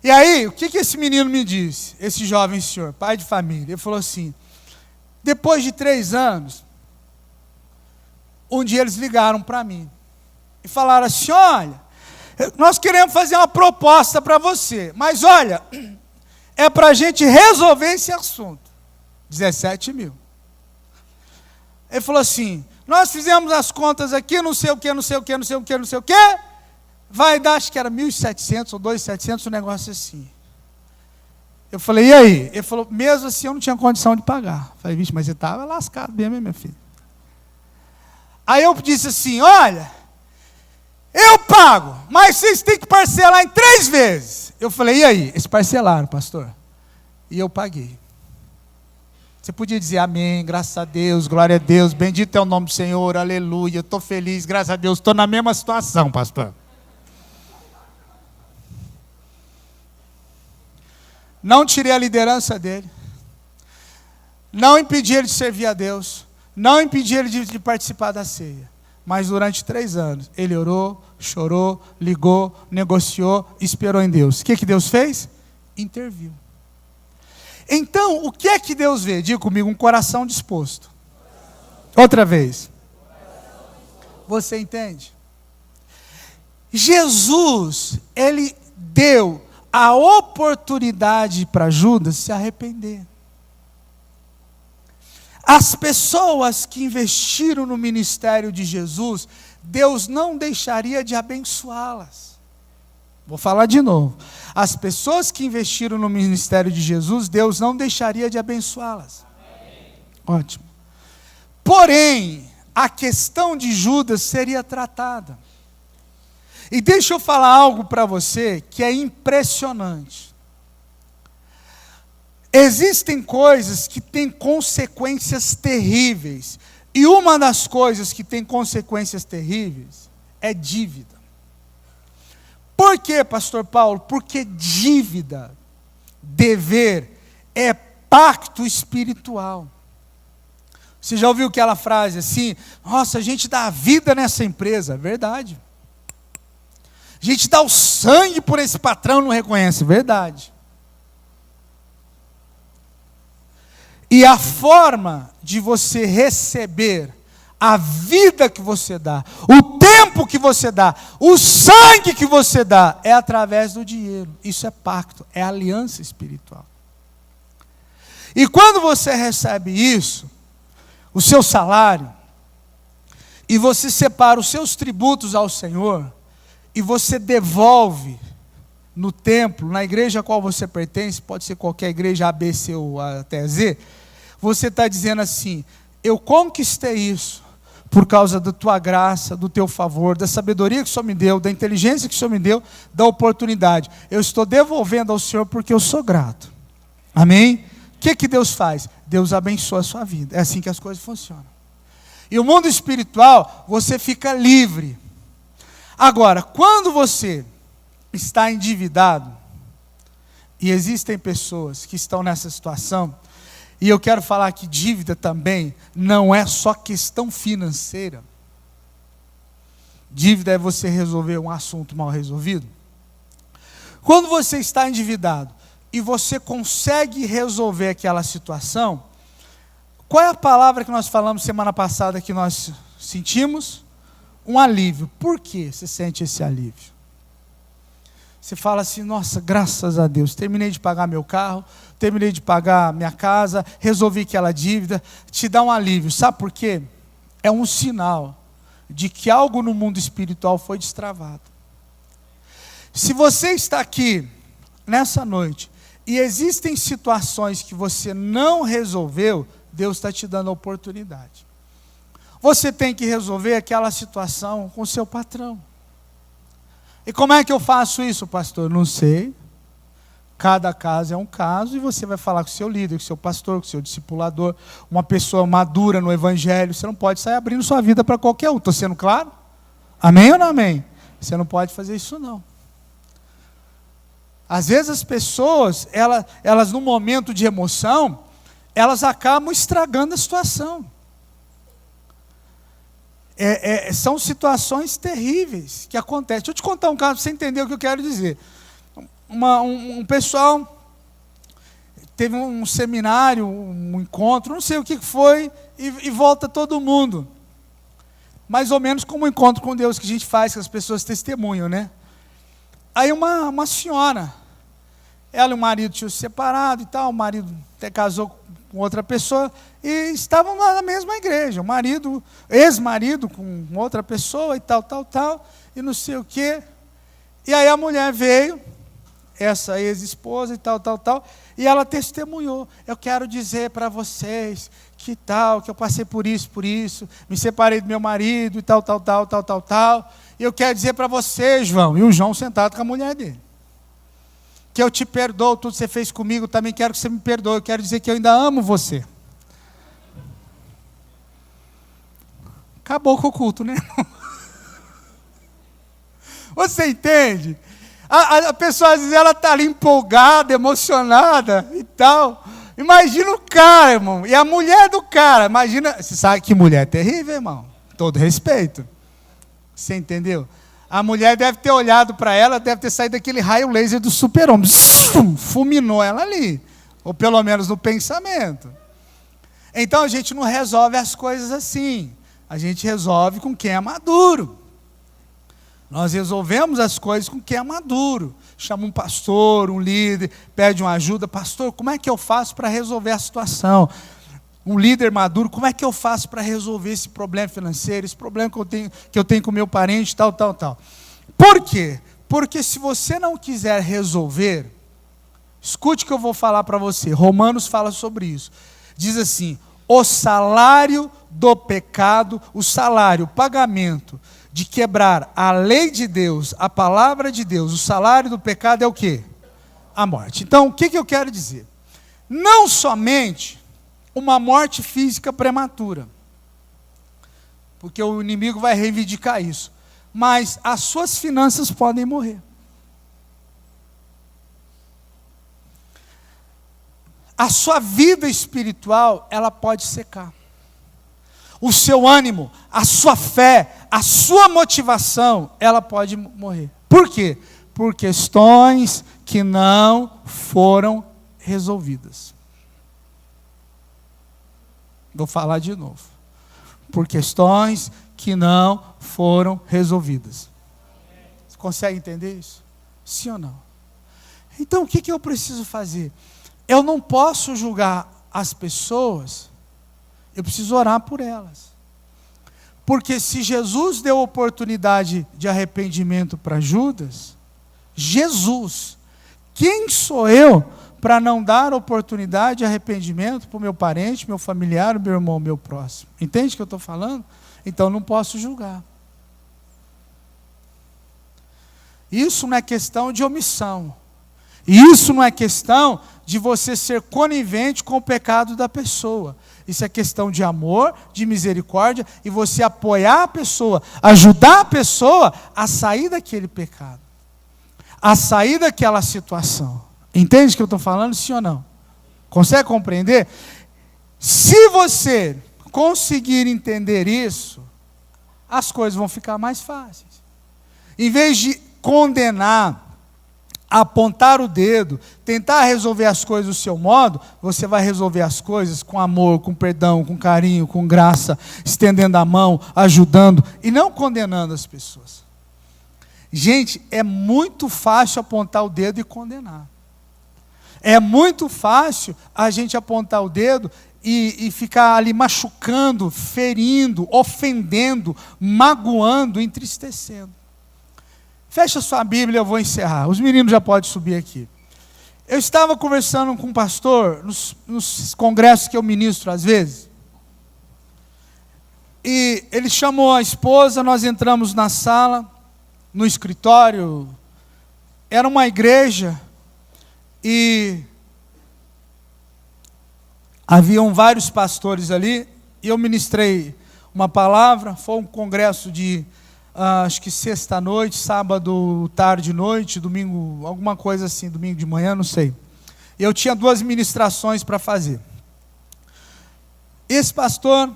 [SPEAKER 1] E aí, o que esse menino me disse? Esse jovem senhor, pai de família, ele falou assim, depois de 3 anos, um dia eles ligaram para mim, e falaram assim, olha, nós queremos fazer uma proposta para você, mas olha, é para a gente resolver esse assunto. 17 mil. Ele falou assim, Nós fizemos as contas aqui, não sei o que, não sei o que, não sei o que, não sei o que. Vai dar, acho que era 1.700 ou 2.700, um negócio assim. Eu falei, e aí? Ele falou, mesmo assim eu não tinha condição de pagar. Eu falei, vixe, mas ele estava lascado mesmo, minha filha. Aí eu disse assim, olha, eu pago, mas vocês têm que parcelar em 3 vezes. Eu falei, e aí? Eles parcelaram, pastor. E eu paguei. Você podia dizer amém, graças a Deus, glória a Deus, bendito é o nome do Senhor, aleluia, estou feliz, graças a Deus, estou na mesma situação, pastor. Não tirei a liderança dele, não impedi ele de servir a Deus, não impedi ele de participar da ceia, mas durante 3 anos, ele orou, chorou, ligou, negociou, esperou em Deus. O que Deus fez? Interviu. Então, o que é que Deus vê? Diga comigo, um coração disposto. Outra vez. Você entende? Jesus, ele deu a oportunidade para Judas se arrepender. As pessoas que investiram no ministério de Jesus, Deus não deixaria de abençoá-las. Vou falar de novo. As pessoas que investiram no ministério de Jesus, Deus não deixaria de abençoá-las. Ótimo. Porém, a questão de Judas seria tratada. E deixa eu falar algo para você que é impressionante. Existem coisas que têm consequências terríveis. E uma das coisas que tem consequências terríveis é dívida. Por quê, pastor Paulo? Porque dívida, dever, é pacto espiritual. Você já ouviu aquela frase assim? Nossa, a gente dá a vida nessa empresa. Verdade. A gente dá o sangue por esse patrão, não reconhece. Verdade. E a forma de você receber a vida que você dá, o tempo que você dá, o sangue que você dá, é através do dinheiro. Isso é pacto, é aliança espiritual. E quando você recebe isso, o seu salário, e você separa os seus tributos ao Senhor, e você devolve no templo, na igreja a qual você pertence, pode ser qualquer igreja A, B, C ou até Z, você está dizendo assim, eu conquistei isso por causa da tua graça, do teu favor, da sabedoria que o Senhor me deu, da inteligência que o Senhor me deu, da oportunidade. Eu estou devolvendo ao Senhor porque eu sou grato. Amém? O que Deus faz? Deus abençoa a sua vida. É assim que as coisas funcionam. E o mundo espiritual, você fica livre. Agora, quando você está endividado, e existem pessoas que estão nessa situação, e eu quero falar que dívida também não é só questão financeira. Dívida é você resolver um assunto mal resolvido. Quando você está endividado e você consegue resolver aquela situação, qual é a palavra que nós falamos semana passada que nós sentimos? Um alívio. Por que você sente esse alívio? Você fala assim, nossa, graças a Deus, terminei de pagar meu carro, terminei de pagar minha casa, resolvi aquela dívida, te dá um alívio. Sabe por quê? É um sinal de que algo no mundo espiritual foi destravado. Se você está aqui nessa noite e existem situações que você não resolveu, Deus está te dando a oportunidade. Você tem que resolver aquela situação com o seu patrão. E como é que eu faço isso, pastor? Não sei. Cada caso é um caso e você vai falar com o seu líder, com o seu pastor, com o seu discipulador, uma pessoa madura no evangelho. Você não pode sair abrindo sua vida para qualquer um. Estou sendo claro? Amém ou não amém? Você não pode fazer isso não. Às vezes as pessoas, elas num momento de emoção, elas acabam estragando a situação. São situações terríveis que acontecem. Deixa eu te contar um caso para você entender o que eu quero dizer. Um pessoal teve um seminário, um encontro, não sei o que foi, e volta todo mundo. Mais ou menos como um encontro com Deus que a gente faz, que as pessoas testemunham, né? Aí uma senhora, ela e o marido tinham se separado e tal, o marido até casou com outra pessoa, e estavam lá na mesma igreja, o marido, ex-marido com outra pessoa e tal, e não sei o quê. E aí a mulher veio, essa ex-esposa e tal, e ela testemunhou: eu quero dizer para vocês que eu passei por isso, me separei do meu marido e tal, e eu quero dizer para você, João, e o João sentado com a mulher dele, que eu te perdoo, tudo que você fez comigo, também quero que você me perdoe, eu quero dizer que eu ainda amo você. Acabou com o culto, né? Você entende? A pessoa, às vezes, ela está ali empolgada, emocionada e tal. Imagina o cara, irmão, e a mulher do cara. Imagina, você sabe que mulher terrível, irmão? Todo respeito. Você entendeu? A mulher deve ter olhado para ela, deve ter saído daquele raio laser do super-homem. Fulminou ela ali. Ou pelo menos no pensamento. Então a gente não resolve as coisas assim. A gente resolve com quem é maduro. Nós resolvemos as coisas com quem é maduro. Chama um pastor, um líder, pede uma ajuda. Pastor, como é que eu faço para resolver a situação? Um líder maduro, como é que eu faço para resolver esse problema financeiro, esse problema que eu tenho com o meu parente, tal. Por quê? Porque se você não quiser resolver, escute o que eu vou falar para você. Romanos fala sobre isso. Diz assim: o salário do pecado, o salário, o pagamento de quebrar a lei de Deus, a palavra de Deus, o salário do pecado é o quê? A morte. Então, o que eu quero dizer? Não somente uma morte física prematura, porque o inimigo vai reivindicar isso, mas as suas finanças podem morrer. A sua vida espiritual, ela pode secar. O seu ânimo, a sua fé, a sua motivação, ela pode morrer. Por quê? Por questões que não foram resolvidas. Vou falar de novo. Por questões que não foram resolvidas. Você consegue entender isso? Sim ou não? Então, o que eu preciso fazer? Eu não posso julgar as pessoas, eu preciso orar por elas. Porque se Jesus deu oportunidade de arrependimento para Judas, Jesus, quem sou eu para não dar oportunidade de arrependimento para o meu parente, meu familiar, meu irmão, meu próximo? Entende o que eu estou falando? Então não posso julgar. Isso não é questão de omissão. Isso não é questão de você ser conivente com o pecado da pessoa. Isso é questão de amor, de misericórdia, e você apoiar a pessoa, ajudar a pessoa a sair daquele pecado, a sair daquela situação. Entende o que eu estou falando, sim ou não? Consegue compreender? Se você conseguir entender isso, as coisas vão ficar mais fáceis. Em vez de condenar, apontar o dedo, tentar resolver as coisas do seu modo, você vai resolver as coisas com amor, com perdão, com carinho, com graça, estendendo a mão, ajudando e não condenando as pessoas. Gente, é muito fácil apontar o dedo e condenar. É muito fácil a gente apontar o dedo e ficar ali machucando, ferindo, ofendendo, magoando, entristecendo. Fecha sua Bíblia, eu vou encerrar. Os meninos já podem subir aqui. Eu estava conversando com um pastor, nos congressos que eu ministro às vezes, e ele chamou a esposa, nós entramos na sala, no escritório, era uma igreja, e haviam vários pastores ali, e eu ministrei uma palavra, foi um congresso de acho que sexta-noite, sábado, tarde, noite, domingo, alguma coisa assim, domingo de manhã, não sei. Eu tinha 2 ministrações para fazer. Esse pastor,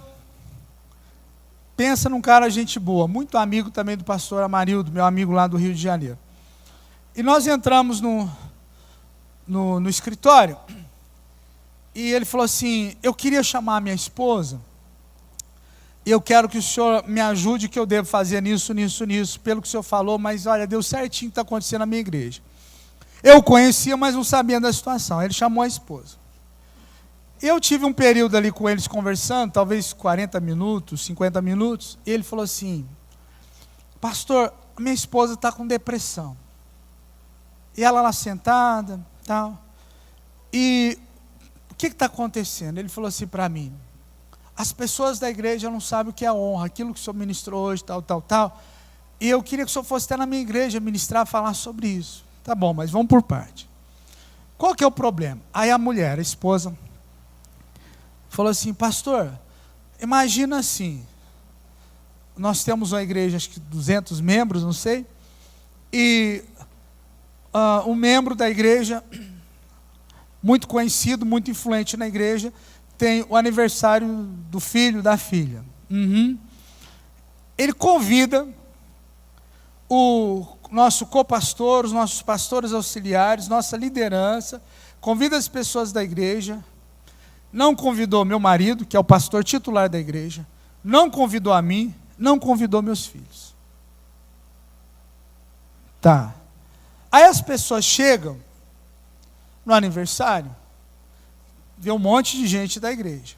[SPEAKER 1] pensa num cara gente boa, muito amigo também do pastor Amarildo, meu amigo lá do Rio de Janeiro. E nós entramos no escritório, e ele falou assim: eu queria chamar a minha esposa, eu quero que o senhor me ajude, que eu devo fazer nisso, pelo que o senhor falou, mas olha, deu certinho o que está acontecendo na minha igreja. Eu conhecia, mas não sabia da situação. Ele chamou a esposa. Eu tive um período ali com eles conversando, talvez 40 minutos, 50 minutos, e ele falou assim: pastor, minha esposa está com depressão. E ela lá sentada, tal. E o que está acontecendo? Ele falou assim para mim: as pessoas da igreja não sabem o que é honra, aquilo que o senhor ministrou hoje, tal, tal, tal. E eu queria que o senhor fosse até na minha igreja ministrar, falar sobre isso. Tá bom, mas vamos por parte. Qual que é o problema? Aí a mulher, a esposa, falou assim: pastor, imagina assim, nós temos uma igreja, acho que 200 membros, não sei, e um membro da igreja, muito conhecido, muito influente na igreja, tem o aniversário do filho, da filha. Ele convida o nosso copastor, os nossos pastores auxiliares, nossa liderança, convida as pessoas da igreja, não convidou meu marido, que é o pastor titular da igreja, não convidou a mim, não convidou meus filhos. Tá. Aí as pessoas chegam no aniversário, vê um monte de gente da igreja,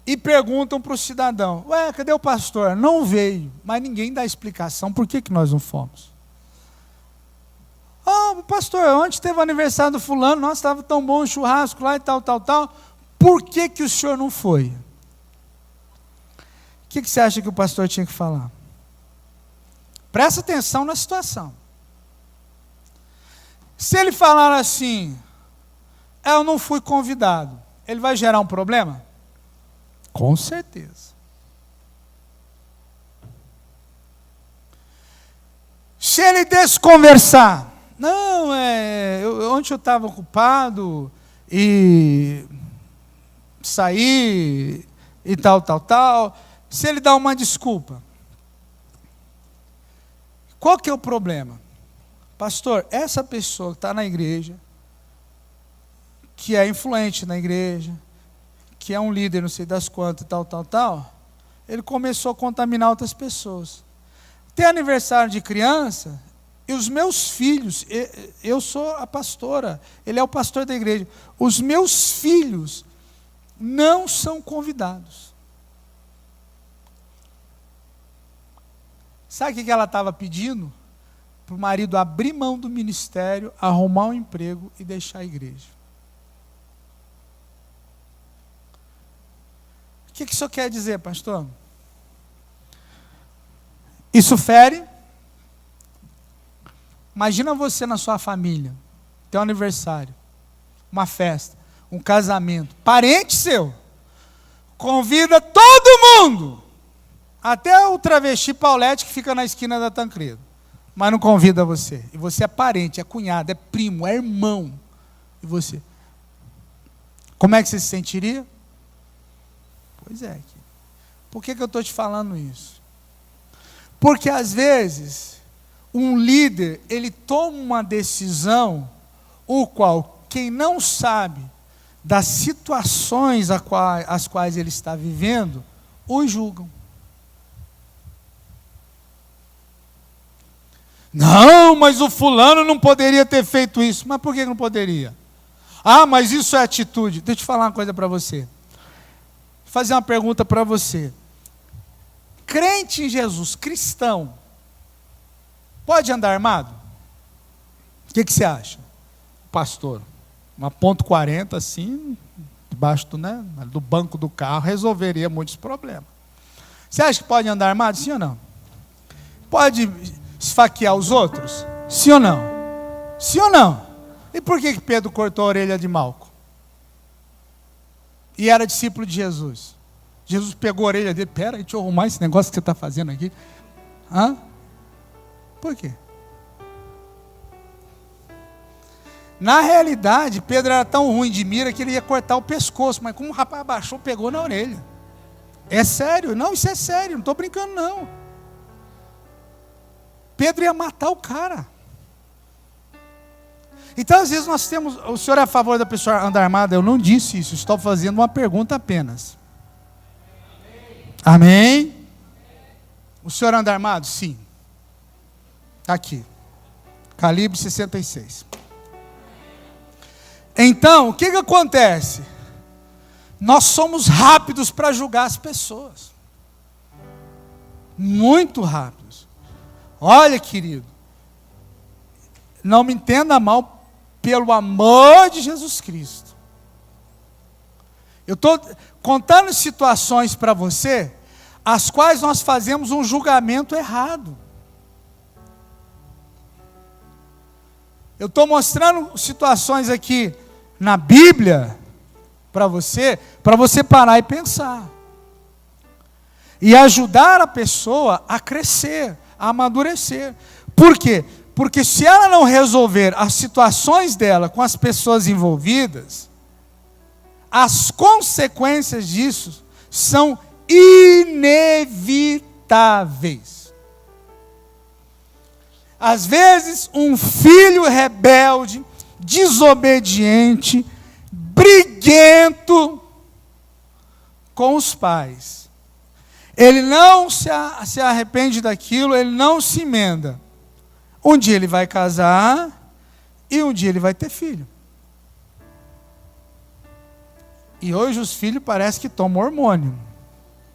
[SPEAKER 1] e perguntam para o cidadão: ué, cadê o pastor? Não veio, mas ninguém dá explicação por que nós não fomos. Pastor, ontem teve o aniversário do fulano, nossa, estava tão bom o churrasco lá e tal, tal, tal. Por que o senhor não foi? O que você acha que o pastor tinha que falar? Presta atenção na situação. Se ele falar assim: eu não fui convidado, ele vai gerar um problema? Com certeza. Se ele desconversar: não, ontem eu estava ocupado e saí e tal, tal, tal. Se ele dá uma desculpa, qual que é o problema? Pastor, essa pessoa que está na igreja, que é influente na igreja, que é um líder, não sei das quantas, tal, tal, tal, ele começou a contaminar outras pessoas. Tem aniversário de criança, e os meus filhos, eu sou a pastora, ele é o pastor da igreja, os meus filhos não são convidados. Sabe o que ela estava pedindo? Para o marido abrir mão do ministério, arrumar um emprego e deixar a igreja. O que isso quer dizer, pastor? Isso fere. Imagina você na sua família, tem um aniversário, uma festa, um casamento, parente seu, convida todo mundo, até o travesti Paulette que fica na esquina da Tancredo, mas não convida você. E você é parente, é cunhado, é primo, é irmão. E você? Como é que você se sentiria? Pois é. Por que eu estou te falando isso? Porque às vezes um líder, ele toma uma decisão, o qual quem não sabe das situações as quais ele está vivendo, o julgam. Não, mas o fulano não poderia ter feito isso. Mas por que não poderia? Mas isso é atitude. Deixa eu te falar uma coisa para você. Vou fazer uma pergunta para você. Crente em Jesus, cristão, pode andar armado? O que você acha? Pastor, uma ponto .40 assim, debaixo do banco do carro, resolveria muitos problemas. Você acha que pode andar armado? Sim ou não? Pode esfaquear os outros? Sim ou não? Sim ou não? E por que Pedro cortou a orelha de Malco? E era discípulo de Jesus. Jesus pegou a orelha dele: pera aí, deixa eu arrumar esse negócio que você está fazendo aqui. Por quê? Na realidade, Pedro era tão ruim de mira que ele ia cortar o pescoço, mas como o rapaz abaixou, pegou na orelha. É sério? Não, isso é sério, não estou brincando não. Pedro ia matar o cara. Então, às vezes nós temos... O senhor é a favor da pessoa andar armada? Eu não disse isso, estou fazendo uma pergunta apenas. Amém? O senhor anda armado? Sim. Aqui. Calibre 66. Então, o que acontece? Nós somos rápidos para julgar as pessoas. Muito rápidos. Olha, querido, não me entenda mal, pelo amor de Jesus Cristo. Eu estou contando situações para você, as quais nós fazemos um julgamento errado. Eu estou mostrando situações aqui na Bíblia para você parar e pensar. E ajudar a pessoa a crescer, a amadurecer. Por quê? Porque se ela não resolver as situações dela com as pessoas envolvidas, as consequências disso são inevitáveis. Às vezes, um filho rebelde, desobediente, briguento com os pais. Ele não se arrepende daquilo, ele não se emenda. Um dia ele vai casar e um dia ele vai ter filho. E hoje os filhos parecem que tomam hormônio,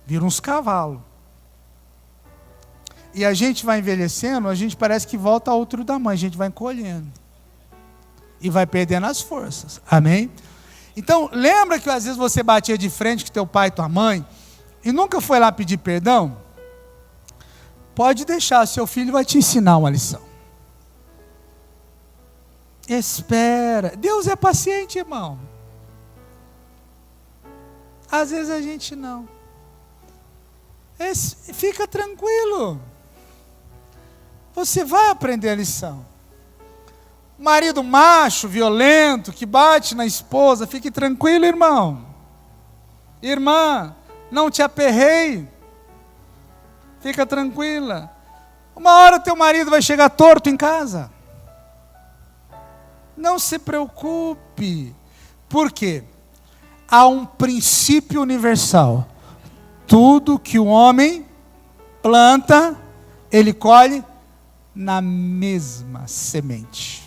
[SPEAKER 1] viram uns cavalos. E a gente vai envelhecendo, a gente parece que volta ao útero da mãe, a gente vai encolhendo. E vai perdendo as forças. Amém? Então, lembra que às vezes você batia de frente com teu pai e tua mãe e nunca foi lá pedir perdão? Pode deixar, seu filho vai te ensinar uma lição. Espera. Deus é paciente, irmão. Às vezes a gente não. Fica tranquilo. Você vai aprender a lição. Marido macho, violento, que bate na esposa, fique tranquilo, irmão. Irmã, não te aperreie. Fica tranquila. Uma hora teu marido vai chegar torto em casa. Não se preocupe. Por quê? Há um princípio universal. Tudo que o homem planta, ele colhe na mesma semente.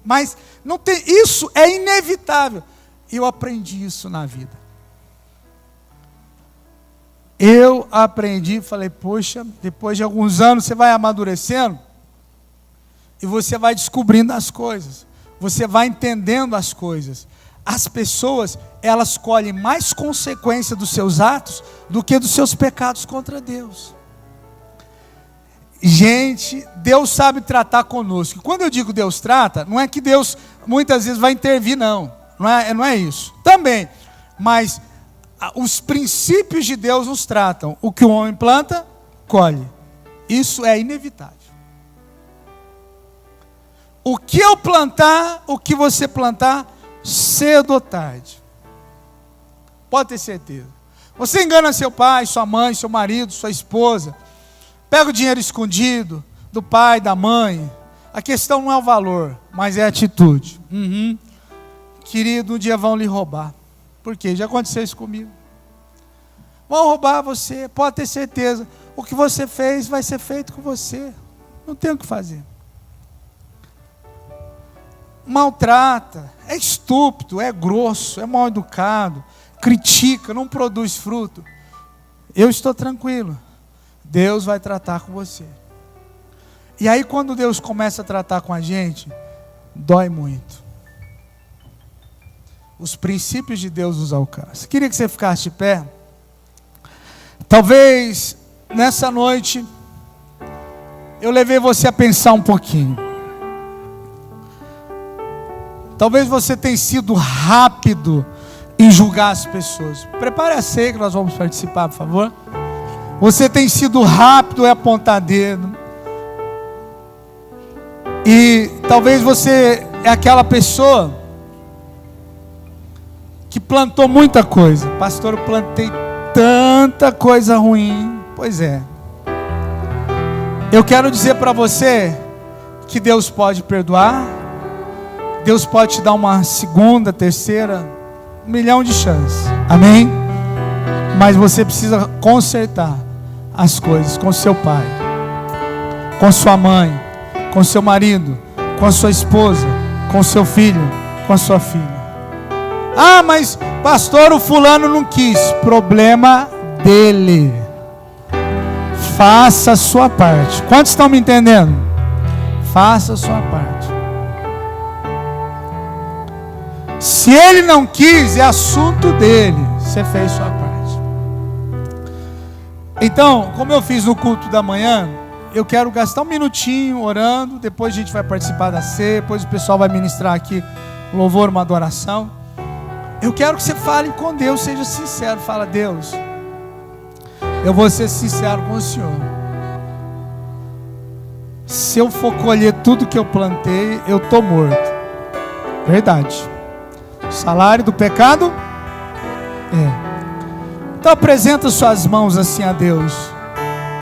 [SPEAKER 1] Mas não tem, isso é inevitável. Eu aprendi isso na vida. Eu aprendi, falei, poxa, depois de alguns anos você vai amadurecendo e você vai descobrindo as coisas. Você vai entendendo as coisas. As pessoas, elas colhem mais consequência dos seus atos do que dos seus pecados contra Deus. Gente, Deus sabe tratar conosco. Quando eu digo Deus trata, não é que Deus muitas vezes vai intervir, não. Não é isso. Também. Mas os princípios de Deus nos tratam. O que o homem planta, colhe. Isso é inevitável. O que eu plantar, o que você plantar, cedo ou tarde. Pode ter certeza. Você engana seu pai, sua mãe, seu marido, sua esposa. Pega o dinheiro escondido do pai, da mãe. A questão não é o valor, mas é a atitude. Querido, um dia vão lhe roubar. Por quê? Já aconteceu isso comigo. Vão roubar você, pode ter certeza. O que você fez vai ser feito com você. Não tem o que fazer. Maltrata, é estúpido, é grosso, é mal educado, critica, não produz fruto. Eu estou tranquilo. Deus vai tratar com você. E aí quando Deus começa a tratar com a gente, dói muito. Os princípios de Deus nos alcançam. Queria que você ficasse de pé. Talvez nessa noite eu levei você a pensar um pouquinho. Talvez você tenha sido rápido em julgar as pessoas. Prepare a ceia que nós vamos participar, por favor. Você tem sido rápido em apontar dedo. E talvez você é aquela pessoa que plantou muita coisa. Pastor, eu plantei tanta coisa ruim. Pois é. Eu quero dizer para você que Deus pode perdoar. Deus pode te dar uma segunda, terceira, 1 milhão de chances. Amém? Mas você precisa consertar as coisas com seu pai, com sua mãe, com seu marido, com a sua esposa, com seu filho, com a sua filha. Ah, mas pastor, o fulano não quis. Problema dele. Faça a sua parte. Quantos estão me entendendo? Faça a sua parte. Se ele não quis, é assunto dele. Você fez sua parte. Então, como eu fiz no culto da manhã, eu quero gastar um minutinho orando. Depois a gente vai participar da ceia. Depois o pessoal vai ministrar aqui um louvor, uma adoração. Eu quero que você fale com Deus, seja sincero. Fala: Deus, eu vou ser sincero com o Senhor. Se eu for colher tudo que eu plantei, eu estou morto. Verdade. O salário do pecado é. Então apresenta suas mãos assim a Deus.